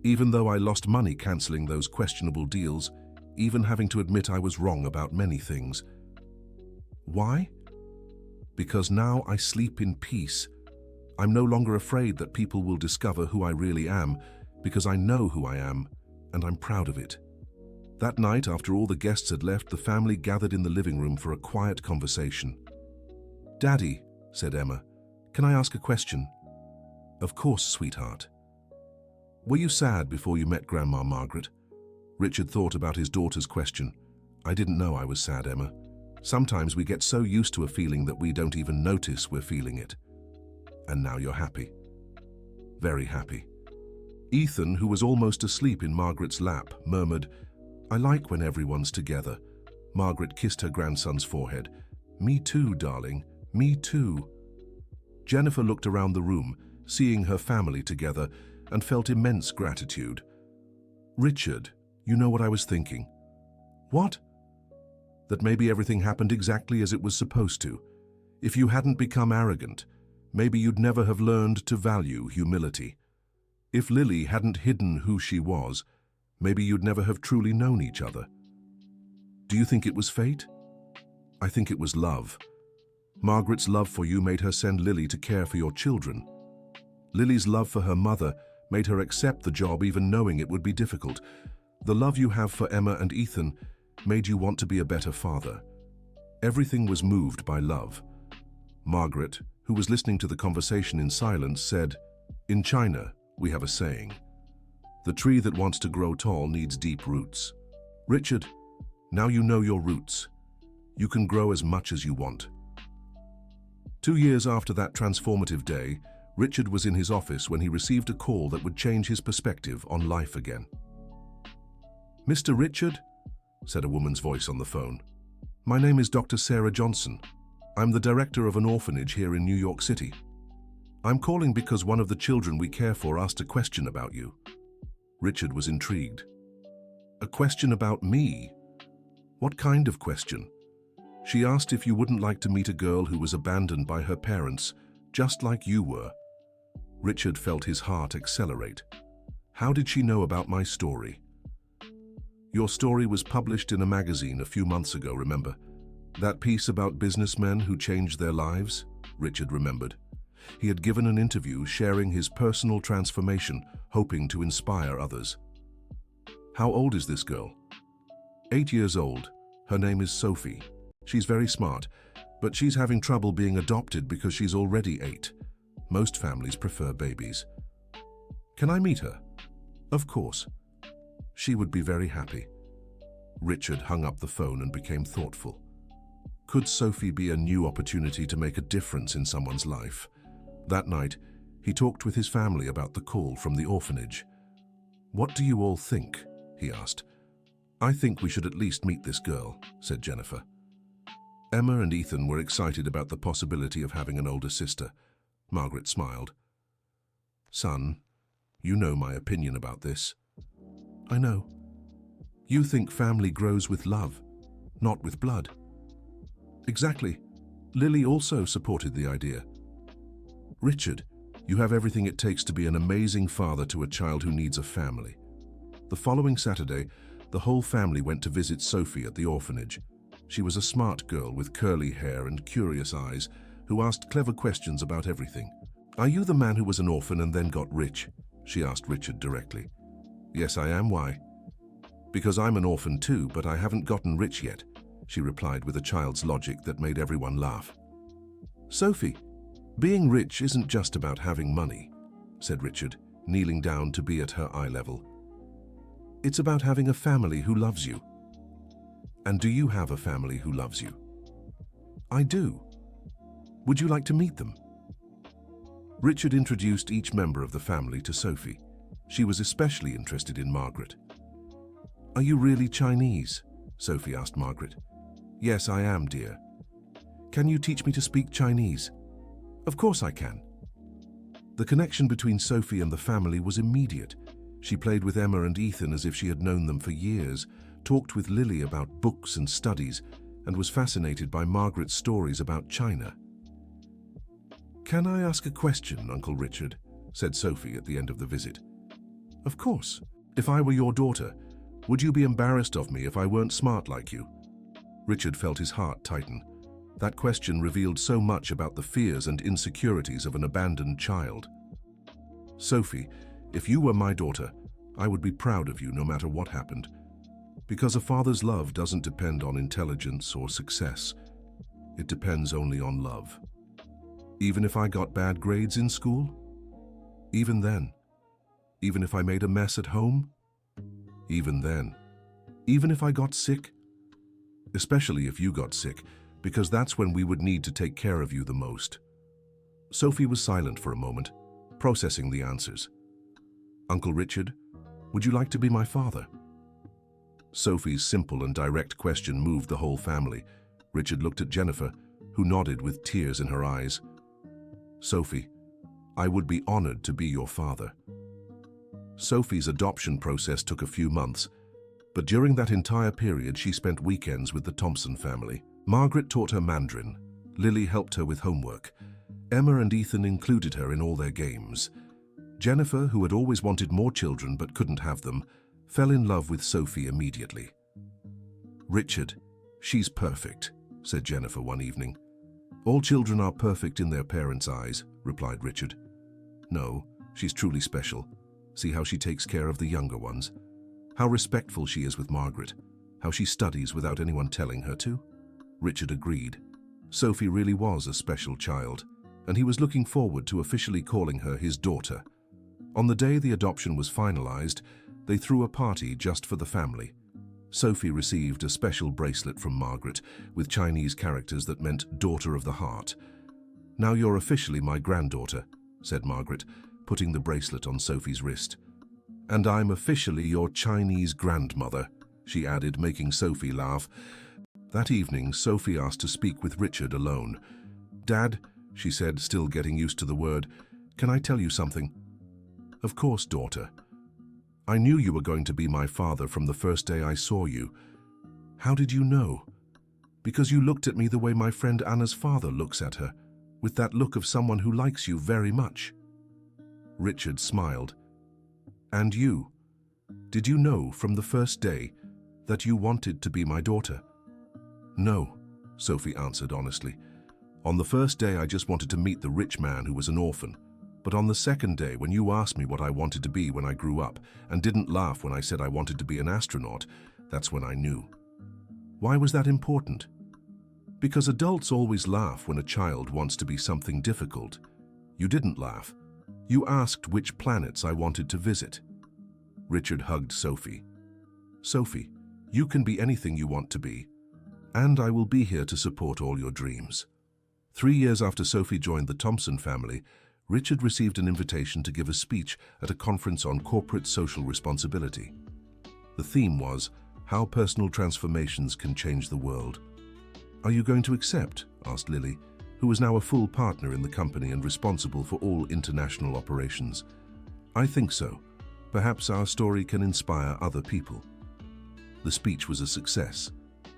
S1: Even though I lost money cancelling those questionable deals, even having to admit I was wrong about many things. Why? Because now I sleep in peace. I'm no longer afraid that people will discover who I really am, because I know who I am, and I'm proud of it. That night, after all the guests had left, the family gathered in the living room for a quiet conversation. Daddy, said Emma, can I ask a question? Of course, sweetheart. Were you sad before you met Grandma Margaret? Richard thought about his daughter's question. I didn't know I was sad, Emma. Sometimes we get so used to a feeling that we don't even notice we're feeling it. And now you're happy. Very happy. Ethan, who was almost asleep in Margaret's lap, murmured, I like when everyone's together. Margaret kissed her grandson's forehead. Me too, darling. Me too. Jennifer looked around the room, seeing her family together, and felt immense gratitude. Richard, you know what I was thinking? What? That maybe everything happened exactly as it was supposed to. If you hadn't become arrogant, maybe you'd never have learned to value humility. If Lily hadn't hidden who she was, maybe you'd never have truly known each other. Do you think it was fate? I think it was love. Margaret's love for you made her send Lily to care for your children. Lily's love for her mother made her accept the job even knowing it would be difficult. The love you have for Emma and Ethan made you want to be a better father. Everything was moved by love. Margaret, who was listening to the conversation in silence, said, In China, we have a saying, the tree that wants to grow tall needs deep roots. Richard, now you know your roots. You can grow as much as you want. 2 years after that transformative day, Richard was in his office when he received a call that would change his perspective on life again. Mr. Richard, said a woman's voice on the phone. My name is Dr. Sarah Johnson. I'm the director of an orphanage here in New York City. I'm calling because one of the children we care for asked a question about you. Richard was intrigued. A question about me? What kind of question? She asked if you wouldn't like to meet a girl who was abandoned by her parents, just like you were. Richard felt his heart accelerate. How did she know about my story? Your story was published in a magazine a few months ago, remember? That piece about businessmen who changed their lives? Richard remembered. He had given an interview sharing his personal transformation, hoping to inspire others. How old is this girl? 8 years old. Her name is Sophie. She's very smart, but she's having trouble being adopted because she's already 8. Most families prefer babies. Can I meet her? Of course. She would be very happy. Richard hung up the phone and became thoughtful. Could Sophie be a new opportunity to make a difference in someone's life? That night, he talked with his family about the call from the orphanage. What do you all think? He asked. I think we should at least meet this girl, said Jennifer. Emma and Ethan were excited about the possibility of having an older sister. Margaret smiled. Son, you know my opinion about this. I know. You think family grows with love, not with blood. Exactly. Lily also supported the idea. Richard, You have everything it takes to be an amazing father to a child who needs a family. The following Saturday, the whole family went to visit Sophie at the orphanage. She was a smart girl with curly hair and curious eyes who asked clever questions about everything. "Are you the man who was an orphan and then got rich?" she asked Richard directly. "Yes, I am. Why?" "Because I'm an orphan too, but I haven't gotten rich yet," she replied with a child's logic that made everyone laugh. "Sophie, being rich isn't just about having money," said Richard, kneeling down to be at her eye level. "It's about having a family who loves you." "And do you have a family who loves you?" "I do. Would you like to meet them?" Richard introduced each member of the family to Sophie. She was especially interested in Margaret. "Are you really Chinese?" Sophie asked Margaret. "Yes, I am, dear." "Can you teach me to speak Chinese?" "Of course I can." The connection between Sophie and the family was immediate. She played with Emma and Ethan as if she had known them for years, talked with Lily about books and studies, and was fascinated by Margaret's stories about China. "Can I ask a question, Uncle Richard?" said Sophie at the end of the visit. "Of course. If I were your daughter, would you be embarrassed of me if I weren't smart like you?" Richard felt his heart tighten. That question revealed so much about the fears and insecurities of an abandoned child. "Sophie, if you were my daughter, I would be proud of you no matter what happened. Because a father's love doesn't depend on intelligence or success. It depends only on love. Even if I got bad grades in school? Even then. Even if I made a mess at home? Even then. Even if I got sick? Especially if you got sick, because that's when we would need to take care of you the most." Sophie was silent for a moment, processing the answers. "Uncle Richard, would you like to be my father?" Sophie's simple and direct question moved the whole family. Richard looked at Jennifer, who nodded with tears in her eyes. "Sophie, I would be honored to be your father." Sophie's adoption process took a few months, but during that entire period she spent weekends with the Thompson family. Margaret taught her Mandarin. Lily helped her with homework. Emma and Ethan included her in all their games. Jennifer, who had always wanted more children but couldn't have them, fell in love with Sophie immediately. "Richard, she's perfect," said Jennifer one evening. "All children are perfect in their parents' eyes," replied Richard. "No, she's truly special. See how she takes care of the younger ones. How respectful she is with Margaret. How she studies without anyone telling her to." Richard agreed. Sophie really was a special child, and he was looking forward to officially calling her his daughter. On the day the adoption was finalized, they threw a party just for the family. Sophie received a special bracelet from Margaret with Chinese characters that meant daughter of the heart. "Now you're officially my granddaughter," said Margaret, putting the bracelet on Sophie's wrist. "And I'm officially your Chinese grandmother," she added, making Sophie laugh. That evening, Sophie asked to speak with Richard alone. "Dad," she said, still getting used to the word, "can I tell you something?" "Of course, daughter. I knew you were going to be my father from the first day I saw you." "How did you know?" "Because you looked at me the way my friend Anna's father looks at her, with that look of someone who likes you very much." Richard smiled. "And you? Did you know from the first day that you wanted to be my daughter?" "No," Sophie answered honestly. "On the first day I just wanted to meet the rich man who was an orphan. But on the second day, when you asked me what I wanted to be when I grew up and didn't laugh when I said I wanted to be an astronaut, that's when I knew." "Why was that important?" "Because adults always laugh when a child wants to be something difficult. You didn't laugh. You asked which planets I wanted to visit." Richard hugged Sophie. "Sophie, you can be anything you want to be. And I will be here to support all your dreams." 3 years after Sophie joined the Thompson family, Richard received an invitation to give a speech at a conference on corporate social responsibility. The theme was, "How Personal Transformations Can Change the World." "Are you going to accept?" asked Lily, who was now a full partner in the company and responsible for all international operations. "I think so. Perhaps our story can inspire other people." The speech was a success.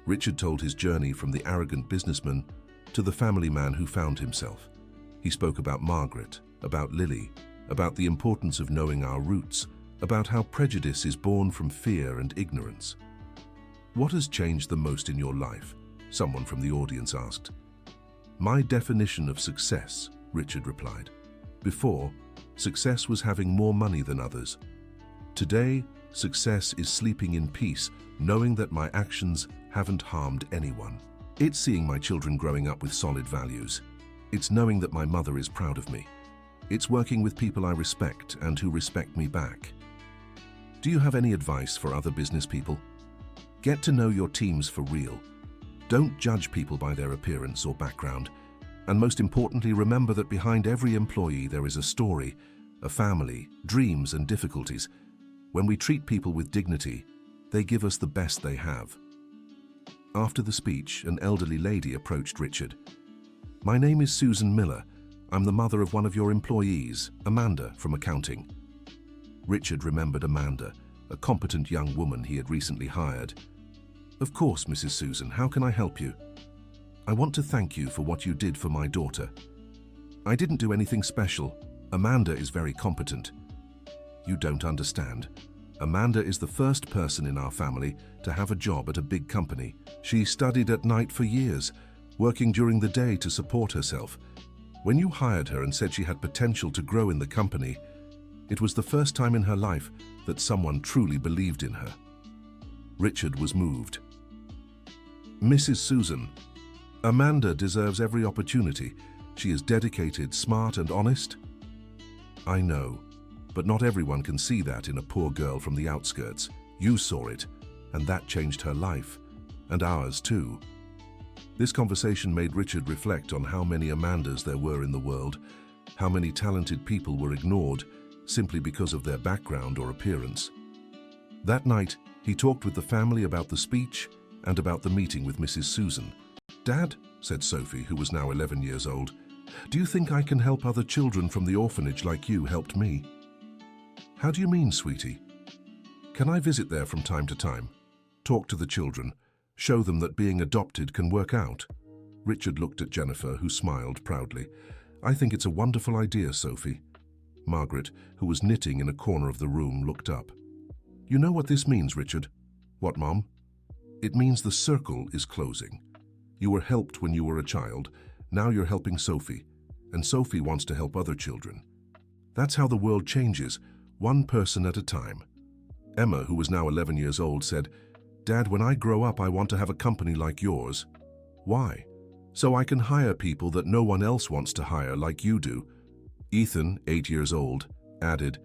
S1: Richard told his journey from the arrogant businessman to the family man who found himself. He spoke about Margaret, about Lily, about the importance of knowing our roots, about how prejudice is born from fear and ignorance. "What has changed the most in your life?" someone from the audience asked. "My definition of success," Richard replied. "Before, success was having more money than others. Today, success is sleeping in peace, knowing that my actions haven't harmed anyone. It's seeing my children growing up with solid values. It's knowing that my mother is proud of me. It's working with people I respect and who respect me back." Do you have any advice for other business people? Get to know your teams for real. Don't judge people by their appearance or background. And most importantly, remember that behind every employee there is a story, a family, dreams and difficulties. When we treat people with dignity, they give us the best they have. After the speech, an elderly lady approached Richard. "My name is Susan Miller. I'm the mother of one of your employees, Amanda, from accounting." Richard remembered Amanda, a competent young woman he had recently hired. "Of course, Mrs. Susan, how can I help you?" "I want to thank you for what you did for my daughter." "I didn't do anything special. Amanda is very competent." "You don't understand. Amanda is the first person in our family to have a job at a big company. She studied at night for years, working during the day to support herself. When you hired her and said she had potential to grow in the company, it was the first time in her life that someone truly believed in her." Richard was moved. "Mrs. Susan, Amanda deserves every opportunity. She is dedicated, smart and honest." "I know, but not everyone can see that in a poor girl from the outskirts. You saw it, and that changed her life, and ours too." This conversation made Richard reflect on how many Amandas there were in the world, how many talented people were ignored simply because of their background or appearance. That night, he talked with the family about the speech and about the meeting with Mrs. Susan. "Dad," said Sophie, who was now 11 years old, "do you think I can help other children from the orphanage like you helped me?" "How do you mean, sweetie?" "Can I visit there from time to time? Talk to the children, show them that being adopted can work out?" Richard looked at Jennifer, who smiled proudly. "I think it's a wonderful idea, Sophie." Margaret, who was knitting in a corner of the room, looked up. "You know what this means, Richard?" "What, Mom?" "It means the circle is closing. You were helped when you were a child. Now you're helping Sophie, and Sophie wants to help other children. That's how the world changes, one person at a time." Emma, who was now 11 years old, said, "Dad, when I grow up, I want to have a company like yours." "Why?" "So I can hire people that no one else wants to hire like you do." Ethan, 8 years old, added,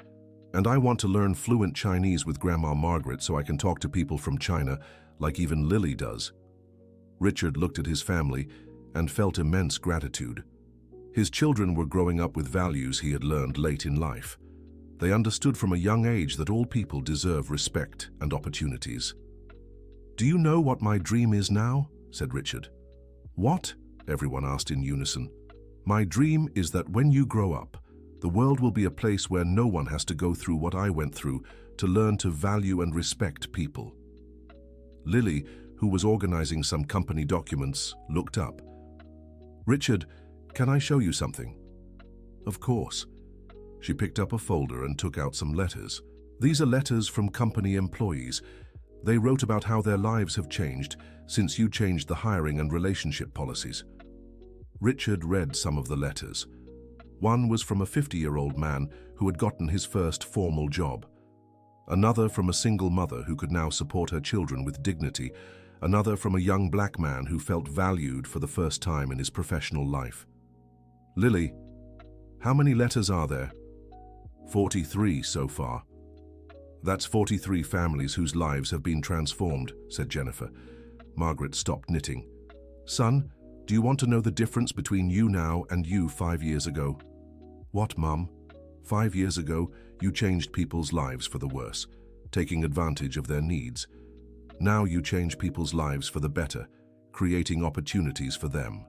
S1: "And I want to learn fluent Chinese with Grandma Margaret so I can talk to people from China like even Lily does." Richard looked at his family and felt immense gratitude. His children were growing up with values he had learned late in life. They understood from a young age that all people deserve respect and opportunities. "Do you know what my dream is now?" said Richard. "What?" everyone asked in unison. "My dream is that when you grow up, the world will be a place where no one has to go through what I went through to learn to value and respect people." Lily, who was organizing some company documents, looked up. "Richard, can I show you something?" "Of course." She picked up a folder and took out some letters. "These are letters from company employees. They wrote about how their lives have changed since you changed the hiring and relationship policies." Richard read some of the letters. One was from a 50-year-old man who had gotten his first formal job. Another from a single mother who could now support her children with dignity. Another from a young black man who felt valued for the first time in his professional life. "Lily, how many letters are there?" 43 so far." "That's 43 families whose lives have been transformed," said Jennifer. Margaret stopped knitting. "Son, do you want to know the difference between you now and you 5 years ago?" "What, Mum?" 5 years ago, you changed people's lives for the worse, taking advantage of their needs. Now you change people's lives for the better, creating opportunities for them."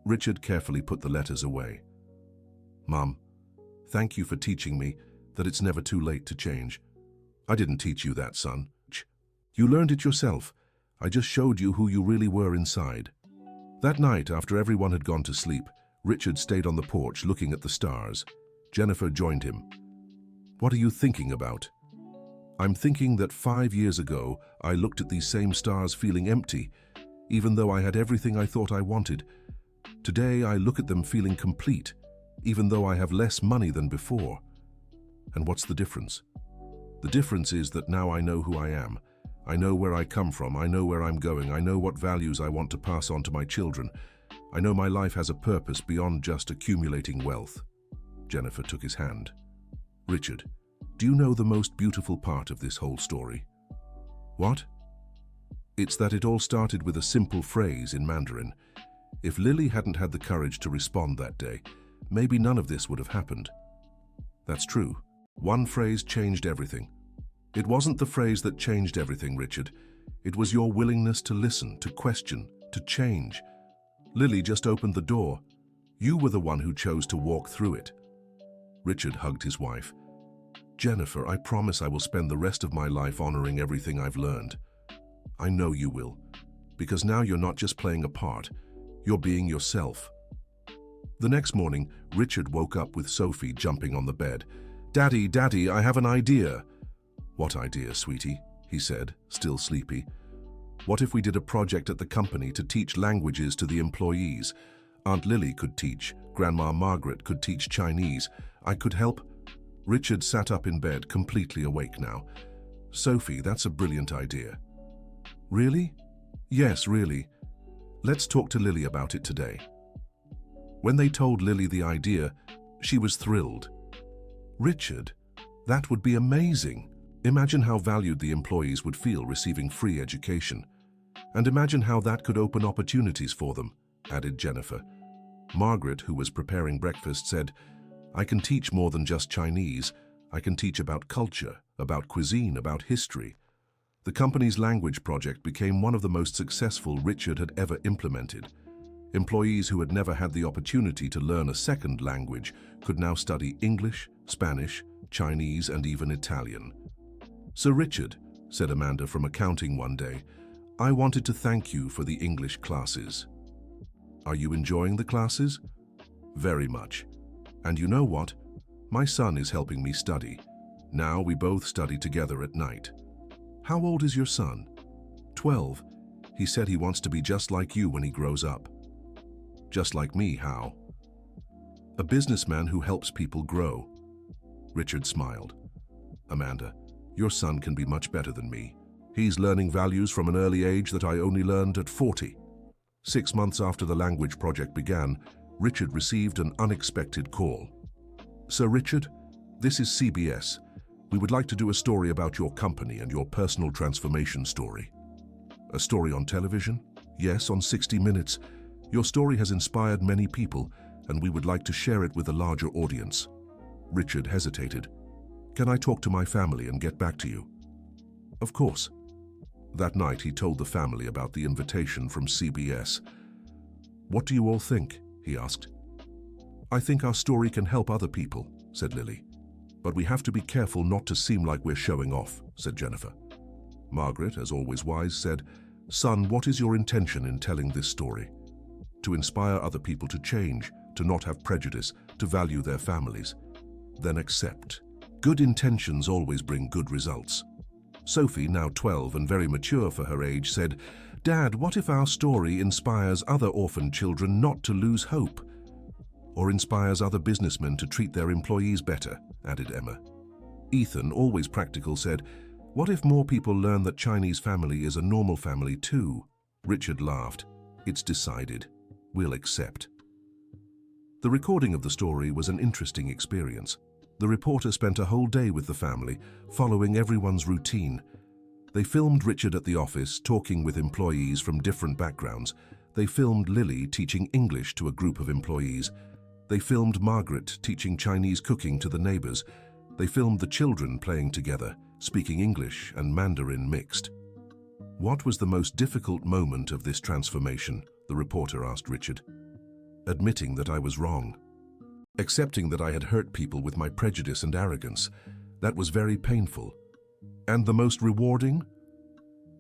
S1: Richard carefully put the letters away. "Mum, thank you for teaching me that it's never too late to change." "I didn't teach you that, son. You learned it yourself. I just showed you who you really were inside." That night, after everyone had gone to sleep, Richard stayed on the porch looking at the stars. Jennifer joined him. "What are you thinking about?" "I'm thinking that 5 years ago, I looked at these same stars feeling empty, even though I had everything I thought I wanted. Today, I look at them feeling complete, even though I have less money than before." "And what's the difference?" "The difference is that now I know who I am. I know where I come from, I know where I'm going, I know what values I want to pass on to my children. I know my life has a purpose beyond just accumulating wealth." Jennifer took his hand. "Richard, do you know the most beautiful part of this whole story?" "What?" "It's that it all started with a simple phrase in Mandarin. If Lily hadn't had the courage to respond that day, maybe none of this would have happened." "That's true. One phrase changed everything." "It wasn't the phrase that changed everything, Richard. It was your willingness to listen, to question, to change. Lily just opened the door. You were the one who chose to walk through it." Richard hugged his wife. "Jennifer, I promise I will spend the rest of my life honoring everything I've learned." "I know you will, because now you're not just playing a part, you're being yourself." The next morning, Richard woke up with Sophie jumping on the bed. "Daddy, Daddy, I have an idea." "What idea, sweetie?" he said, still sleepy. "What if we did a project at the company to teach languages to the employees? Aunt Lily could teach, Grandma Margaret could teach Chinese. I could help." Richard sat up in bed, completely awake now. "Sophie, that's a brilliant idea." "Really?" "Yes, really. Let's talk to Lily about it today." When they told Lily the idea, she was thrilled. "Richard, that would be amazing. Imagine how valued the employees would feel receiving free education. And imagine how that could open opportunities for them," added Jennifer. Margaret, who was preparing breakfast, said, "I can teach more than just Chinese. I can teach about culture, about cuisine, about history." The company's language project became one of the most successful Richard had ever implemented. Employees who had never had the opportunity to learn a second language could now study English, Spanish, Chinese, and even Italian. "Sir Richard," said Amanda from accounting one day, "I wanted to thank you for the English classes." "Are you enjoying the classes?" "Very much. And you know what? My son is helping me study. Now we both study together at night." "How old is your son?" 12. He said he wants to be just like you when he grows up." "Just like me, how?" "A businessman who helps people grow." Richard smiled. "Amanda, your son can be much better than me. He's learning values from an early age that I only learned at 40. 6 months after the language project began, Richard received an unexpected call. "Sir Richard, this is CBS. We would like to do a story about your company and your personal transformation story." "A story on television?" "Yes, on 60 Minutes. Your story has inspired many people, and we would like to share it with a larger audience." Richard hesitated. "Can I talk to my family and get back to you?" "Of course." That night he told the family about the invitation from CBS. "What do you all think?" he asked. "I think our story can help other people," said Lily. "But we have to be careful not to seem like we're showing off," said Jennifer. Margaret, as always wise, said, "Son, what is your intention in telling this story?" "To inspire other people to change, to not have prejudice, to value their families." "Then accept. Good intentions always bring good results." Sophie, now 12 and very mature for her age, said, "Dad, what if our story inspires other orphan children not to lose hope?" "Or inspires other businessmen to treat their employees better," added Emma. Ethan, always practical, said, "What if more people learn that Chinese family is a normal family too?" Richard laughed. "It's decided. We'll accept." The recording of the story was an interesting experience. The reporter spent a whole day with the family, following everyone's routine. They filmed Richard at the office, talking with employees from different backgrounds. They filmed Lily teaching English to a group of employees. They filmed Margaret teaching Chinese cooking to the neighbors. They filmed the children playing together, speaking English and Mandarin mixed. "What was the most difficult moment of this transformation?" the reporter asked Richard. "Admitting that I was wrong. Accepting that I had hurt people with my prejudice and arrogance. That was very painful. And the most rewarding?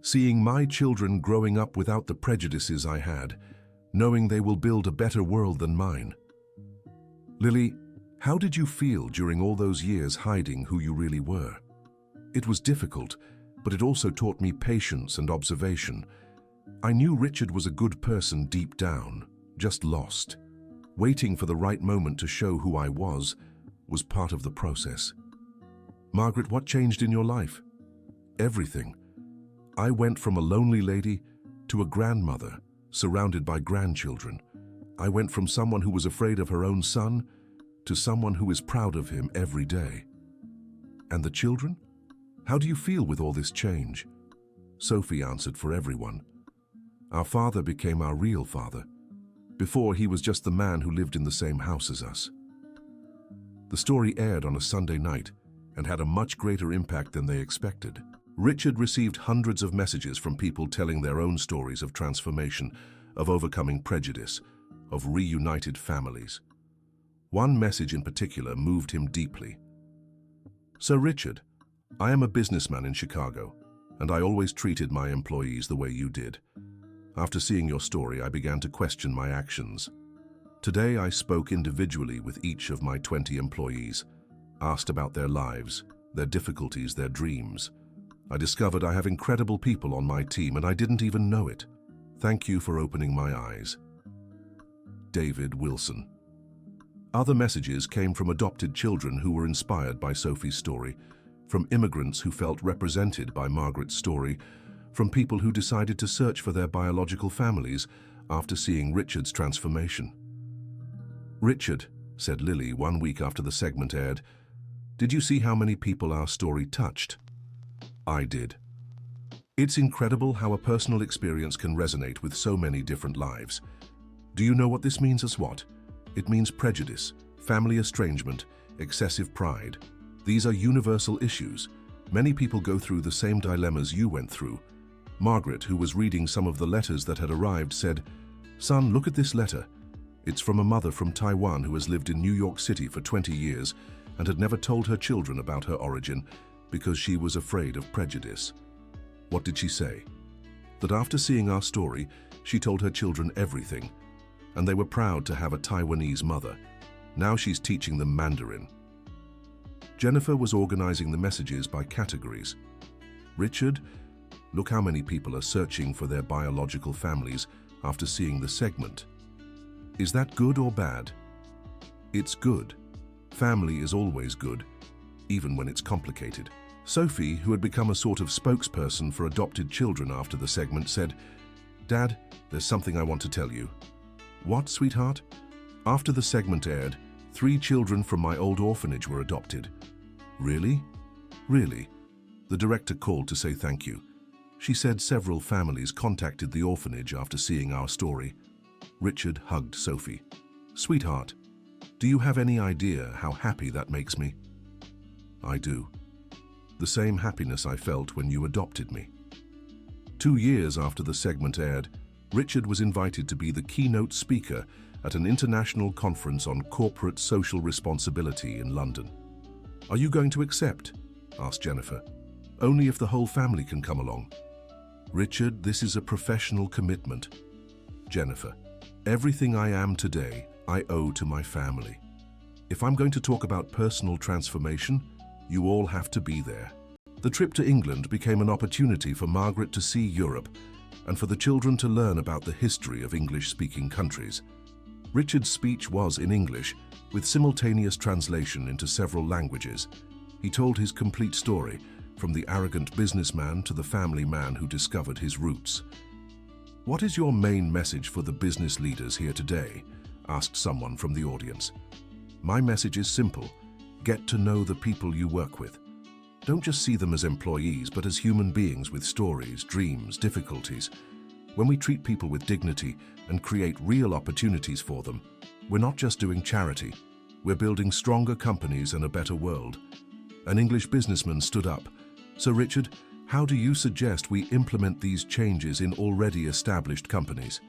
S1: Seeing my children growing up without the prejudices I had, knowing they will build a better world than mine." Lily, how did you feel during all those years hiding who you really were? It was difficult, but it also taught me patience and observation. I knew Richard was a good person deep down, just lost. Waiting for the right moment to show who I was part of the process. Margaret, what changed in your life? Everything. I went from a lonely lady to a grandmother, surrounded by grandchildren. I went from someone who was afraid of her own son to someone who is proud of him every day. And the children? How do you feel with all this change? Sophie answered for everyone. Our father became our real father. Before, he was just the man who lived in the same house as us. The story aired on a Sunday night and had a much greater impact than they expected. Richard received hundreds of messages from people telling their own stories of transformation, of overcoming prejudice, of reunited families. One message in particular moved him deeply. "Sir Richard, I am a businessman in Chicago, and I always treated my employees the way you did. After seeing your story, I began to question my actions. Today, I spoke individually with each of my 20 employees, asked about their lives, their difficulties, their dreams. I discovered I have incredible people on my team, and I didn't even know it. Thank you for opening my eyes." David Wilson. Other messages came from adopted children who were inspired by Sophie's story, from immigrants who felt represented by Margaret's story, from people who decided to search for their biological families after seeing Richard's transformation. "Richard," said Lily 1 week after the segment aired, "did you see how many people our story touched?" I did. It's incredible how a personal experience can resonate with so many different lives. Do you know what this means as what? It means prejudice, family estrangement, excessive pride. These are universal issues. Many people go through the same dilemmas you went through. Margaret, who was reading some of the letters that had arrived, said, "Son, look at this letter. It's from a mother from Taiwan who has lived in New York City for 20 years and had never told her children about her origin because she was afraid of prejudice." What did she say? That after seeing our story, she told her children everything, and they were proud to have a Taiwanese mother. Now she's teaching them Mandarin. Jennifer was organizing the messages by categories. "Richard, look how many people are searching for their biological families after seeing the segment. Is that good or bad?" It's good. Family is always good, even when it's complicated. Sophie, who had become a sort of spokesperson for adopted children after the segment, said, "Dad, there's something I want to tell you." "What, sweetheart?" "After the segment aired, 3 children from my old orphanage were adopted." "Really?" "Really." The director called to say thank you. She said several families contacted the orphanage after seeing our story. Richard hugged Sophie. "Sweetheart, do you have any idea how happy that makes me?" "I do. The same happiness I felt when you adopted me." 2 years after the segment aired, Richard was invited to be the keynote speaker at an international conference on corporate social responsibility in London. "Are you going to accept?" asked Jennifer. "Only if the whole family can come along." "Richard, this is a professional commitment." Jennifer, "Everything I am today, I owe to my family. If I'm going to talk about personal transformation, you all have to be there." The trip to England became an opportunity for Margaret to see Europe and for the children to learn about the history of English-speaking countries. Richard's speech was in English, with simultaneous translation into several languages. He told his complete story, from the arrogant businessman to the family man who discovered his roots. "What is your main message for the business leaders here today?" asked someone from the audience. "My message is simple. Get to know the people you work with. Don't just see them as employees, but as human beings with stories, dreams, difficulties. When we treat people with dignity and create real opportunities for them, we're not just doing charity. We're building stronger companies and a better world." An English businessman stood up. "So Richard, how do you suggest we implement these changes in already established companies?"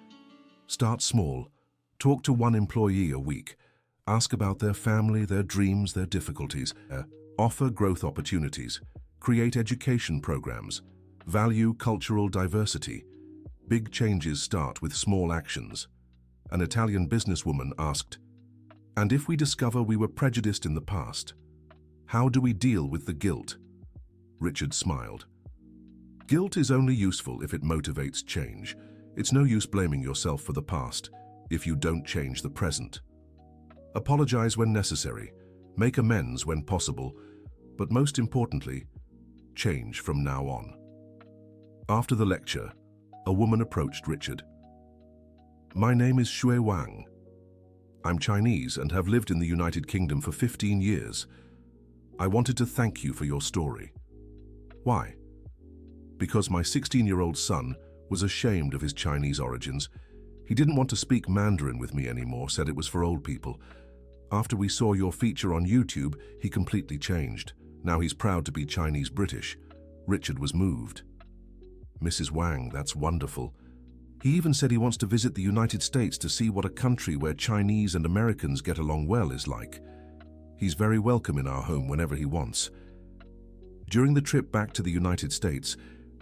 S1: "Start small. Talk to 1 employee a week. Ask about their family, their dreams, their difficulties. Offer growth opportunities. Create education programs. Value cultural diversity. Big changes start with small actions." An Italian businesswoman asked, And if we discover we were prejudiced in the past, how do we deal with the guilt? Richard smiled. Guilt is only useful if it motivates change. It's no use blaming yourself for the past if you don't change the present. Apologize when necessary, make amends when possible, but most importantly, change from now on. After the lecture, a woman approached Richard. My name is Shui Wang. I'm Chinese and have lived in the United Kingdom for 15 years. I wanted to thank you for your story. Why? Because my 16-year-old son was ashamed of his Chinese origins. He didn't want to speak Mandarin with me anymore, said it was for old people. After we saw your feature on YouTube, he completely changed. Now he's proud to be Chinese-British. Richard was moved. Mrs. Wang, that's wonderful. He even said he wants to visit the United States to see what a country where Chinese and Americans get along well is like. He's very welcome in our home whenever he wants. During the trip back to the United States,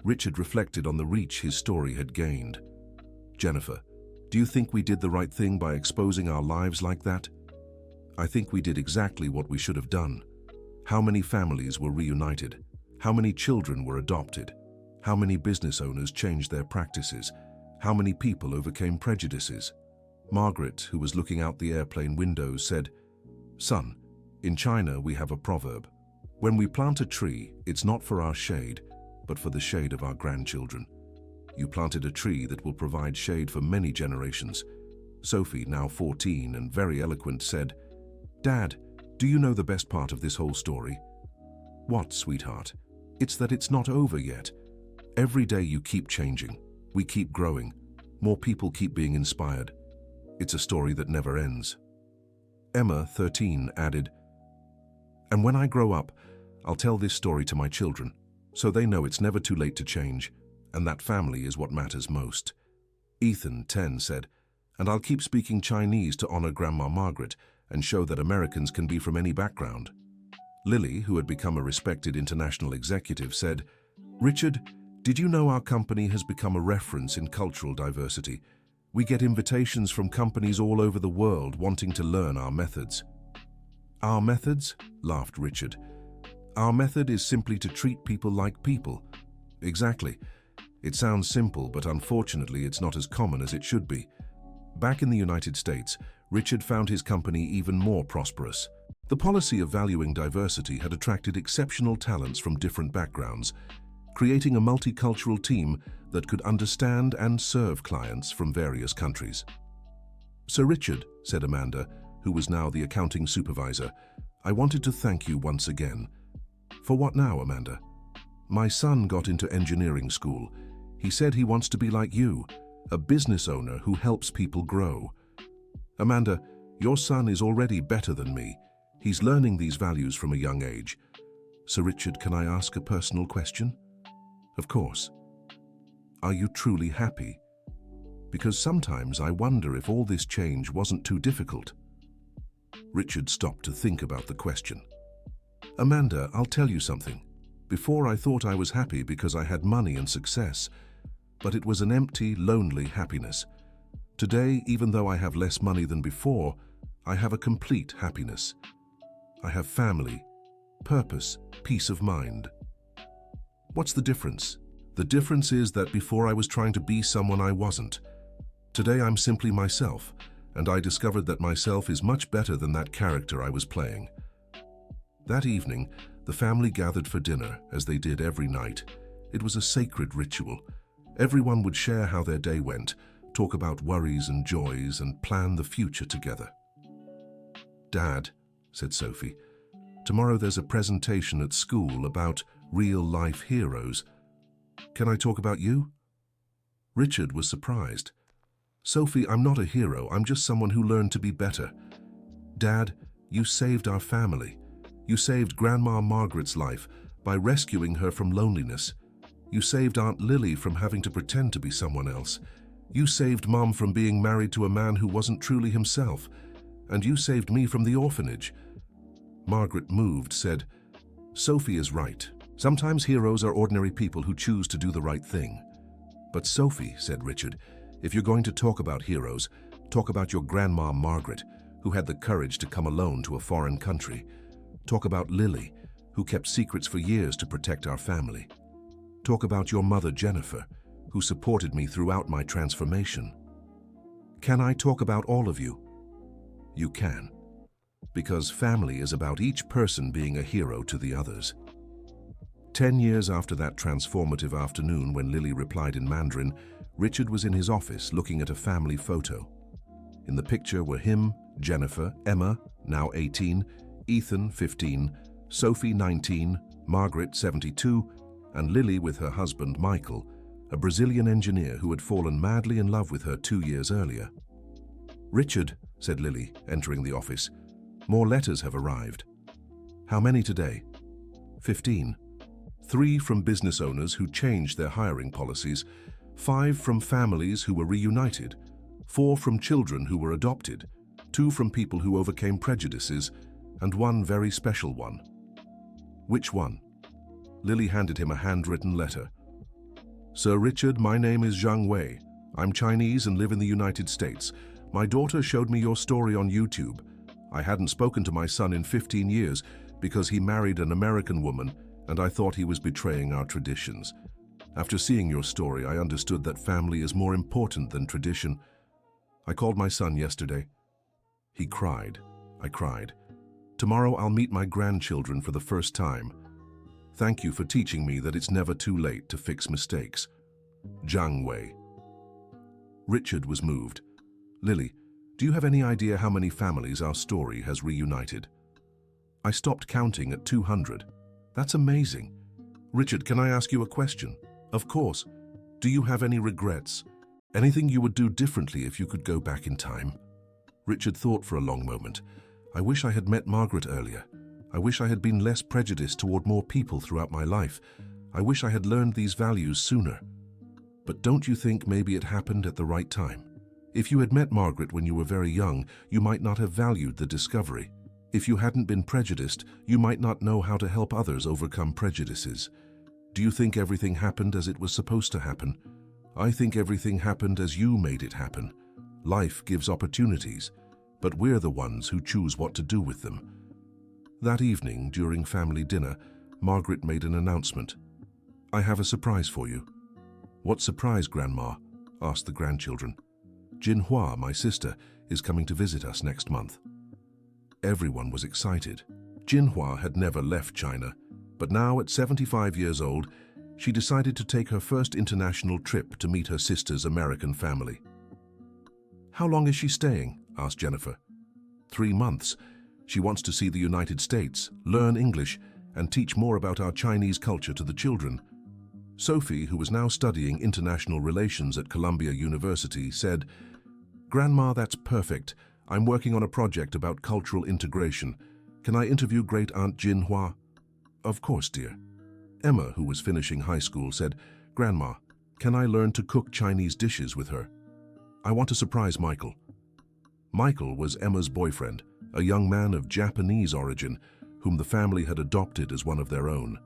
S1: Richard reflected on the reach his story had gained. Jennifer, do you think we did the right thing by exposing our lives like that? I think we did exactly what we should have done. How many families were reunited? How many children were adopted? How many business owners changed their practices? How many people overcame prejudices? Margaret, who was looking out the airplane windows, said, Son, in China we have a proverb. When we plant a tree, it's not for our shade, but for the shade of our grandchildren. You planted a tree that will provide shade for many generations. Sophie, now 14 and very eloquent, said, Dad, do you know the best part of this whole story? What, sweetheart? It's that it's not over yet. Every day you keep changing. We keep growing. More people keep being inspired. It's a story that never ends. Emma, 13, added, And when I grow up, I'll tell this story to my children, so they know it's never too late to change, and that family is what matters most. Ethan, 10, said, And I'll keep speaking Chinese to honor Grandma Margaret and show that Americans can be from any background. Lily, who had become a respected international executive, said, Richard, did you know our company has become a reference in cultural diversity? We get invitations from companies all over the world wanting to learn our methods. Our methods? Laughed Richard. Our method is simply to treat people like people. Exactly. It sounds simple, but unfortunately it's not as common as it should be. Back in the United States, Richard found his company even more prosperous. The policy of valuing diversity had attracted exceptional talents from different backgrounds, creating a multicultural team that could understand and serve clients from various countries. Sir Richard, said Amanda, who was now the accounting supervisor, I wanted to thank you once again. For what now, Amanda? My son got into engineering school. He said he wants to be like you, a business owner who helps people grow. Amanda, your son is already better than me. He's learning these values from a young age. Sir Richard, can I ask a personal question? Of course. Are you truly happy? Because sometimes I wonder if all this change wasn't too difficult. Richard stopped to think about the question. Amanda, I'll tell you something. Before I thought I was happy because I had money and success, but it was an empty, lonely happiness. Today, even though I have less money than before, I have a complete happiness. I have family, purpose, peace of mind. What's the difference? The difference is that before I was trying to be someone I wasn't. Today I'm simply myself, and I discovered that myself is much better than that character I was playing. That evening, the family gathered for dinner, as they did every night. It was a sacred ritual. Everyone would share how their day went, talk about worries and joys, and plan the future together. Dad, said Sophie, tomorrow there's a presentation at school about real-life heroes. Can I talk about you? Richard was surprised. Sophie, I'm not a hero, I'm just someone who learned to be better. Dad, you saved our family. You saved Grandma Margaret's life by rescuing her from loneliness. You saved Aunt Lily from having to pretend to be someone else. You saved Mom from being married to a man who wasn't truly himself. And you saved me from the orphanage. Margaret, moved, said, Sophie is right. Sometimes heroes are ordinary people who choose to do the right thing. But Sophie, said Richard, if you're going to talk about heroes, talk about your Grandma Margaret, who had the courage to come alone to a foreign country. Talk about Lily, who kept secrets for years to protect our family. Talk about your mother, Jennifer, who supported me throughout my transformation. Can I talk about all of you? You can, because family is about each person being a hero to the others. 10 years after that transformative afternoon when Lily replied in Mandarin, Richard was in his office looking at a family photo. In the picture were him, Jennifer, Emma, now 18, Ethan, 15, Sophie, 19, Margaret, 72, and Lily with her husband, Michael, a Brazilian engineer who had fallen madly in love with her 2 years earlier. "Richard," said Lily, entering the office, "more letters have arrived." "How many today?" 15. 3 from business owners who changed their hiring policies, 5 from families who were reunited, 4 from children who were adopted, 2 from people who overcame prejudices, and 1 very special one. "Which one?" Lily handed him a handwritten letter. "Sir Richard, my name is Zhang Wei. I'm Chinese and live in the United States. My daughter showed me your story on YouTube. I hadn't spoken to my son in 15 years because he married an American woman and I thought he was betraying our traditions. After seeing your story, I understood that family is more important than tradition. I called my son yesterday. He cried. I cried. Tomorrow I'll meet my grandchildren for the first time. Thank you for teaching me that it's never too late to fix mistakes. Zhang Wei." Richard was moved. "Lily, do you have any idea how many families our story has reunited?" "I stopped counting at 200. That's amazing." "Richard, can I ask you a question?" "Of course. Do you have any regrets? Anything you would do differently if you could go back in time?" Richard thought for a long moment. "I wish I had met Margaret earlier. I wish I had been less prejudiced toward more people throughout my life. I wish I had learned these values sooner. But don't you think maybe it happened at the right time? If you had met Margaret when you were very young, you might not have valued the discovery. If you hadn't been prejudiced, you might not know how to help others overcome prejudices. Do you think everything happened as it was supposed to happen? I think everything happened as you made it happen. Life gives opportunities, but we're the ones who choose what to do with them." That evening, during family dinner, Margaret made an announcement. "I have a surprise for you." "What surprise, Grandma?" asked the grandchildren. "Jinhua, my sister, is coming to visit us next month." Everyone was excited. Jinhua had never left China, but now at 75 years old, she decided to take her first international trip to meet her sister's American family. "How long is she staying?" asked Jennifer. 3 months. She wants to see the United States, learn English, and teach more about our Chinese culture to the children. Sophie, who was now studying international relations at Columbia University, said, "Grandma, that's perfect. I'm working on a project about cultural integration. Can I interview Great Aunt Jinhua?" "Of course, dear." Emma, who was finishing high school, said, "Grandma, can I learn to cook Chinese dishes with her? I want to surprise Michael." Michael was Emma's boyfriend, a young man of Japanese origin, whom the family had adopted as one of their own.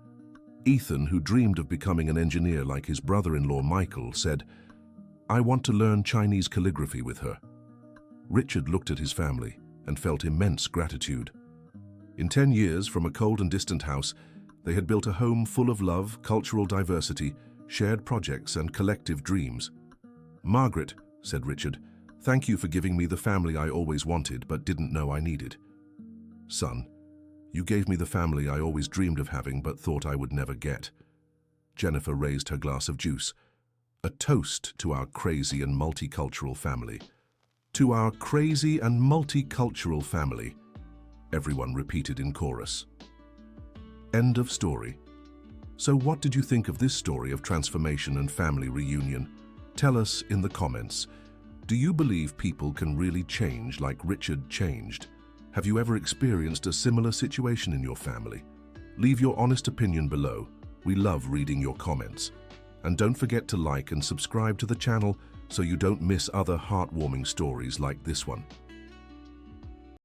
S1: Ethan, who dreamed of becoming an engineer like his brother-in-law Michael, said, "I want to learn Chinese calligraphy with her." Richard looked at his family and felt immense gratitude. In 10 years, from a cold and distant house, they had built a home full of love, cultural diversity, shared projects, and collective dreams. "Margaret," said Richard, "thank you for giving me the family I always wanted but didn't know I needed." "Son, you gave me the family I always dreamed of having but thought I would never get." Jennifer raised her glass of juice. "A toast to our crazy and multicultural family." "To our crazy and multicultural family," everyone repeated in chorus. End of story. So what did you think of this story of transformation and family reunion? Tell us in the comments. Do you believe people can really change like Richard changed? Have you ever experienced a similar situation in your family? Leave your honest opinion below. We love reading your comments. And don't forget to like and subscribe to the channel so you don't miss other heartwarming stories like this one.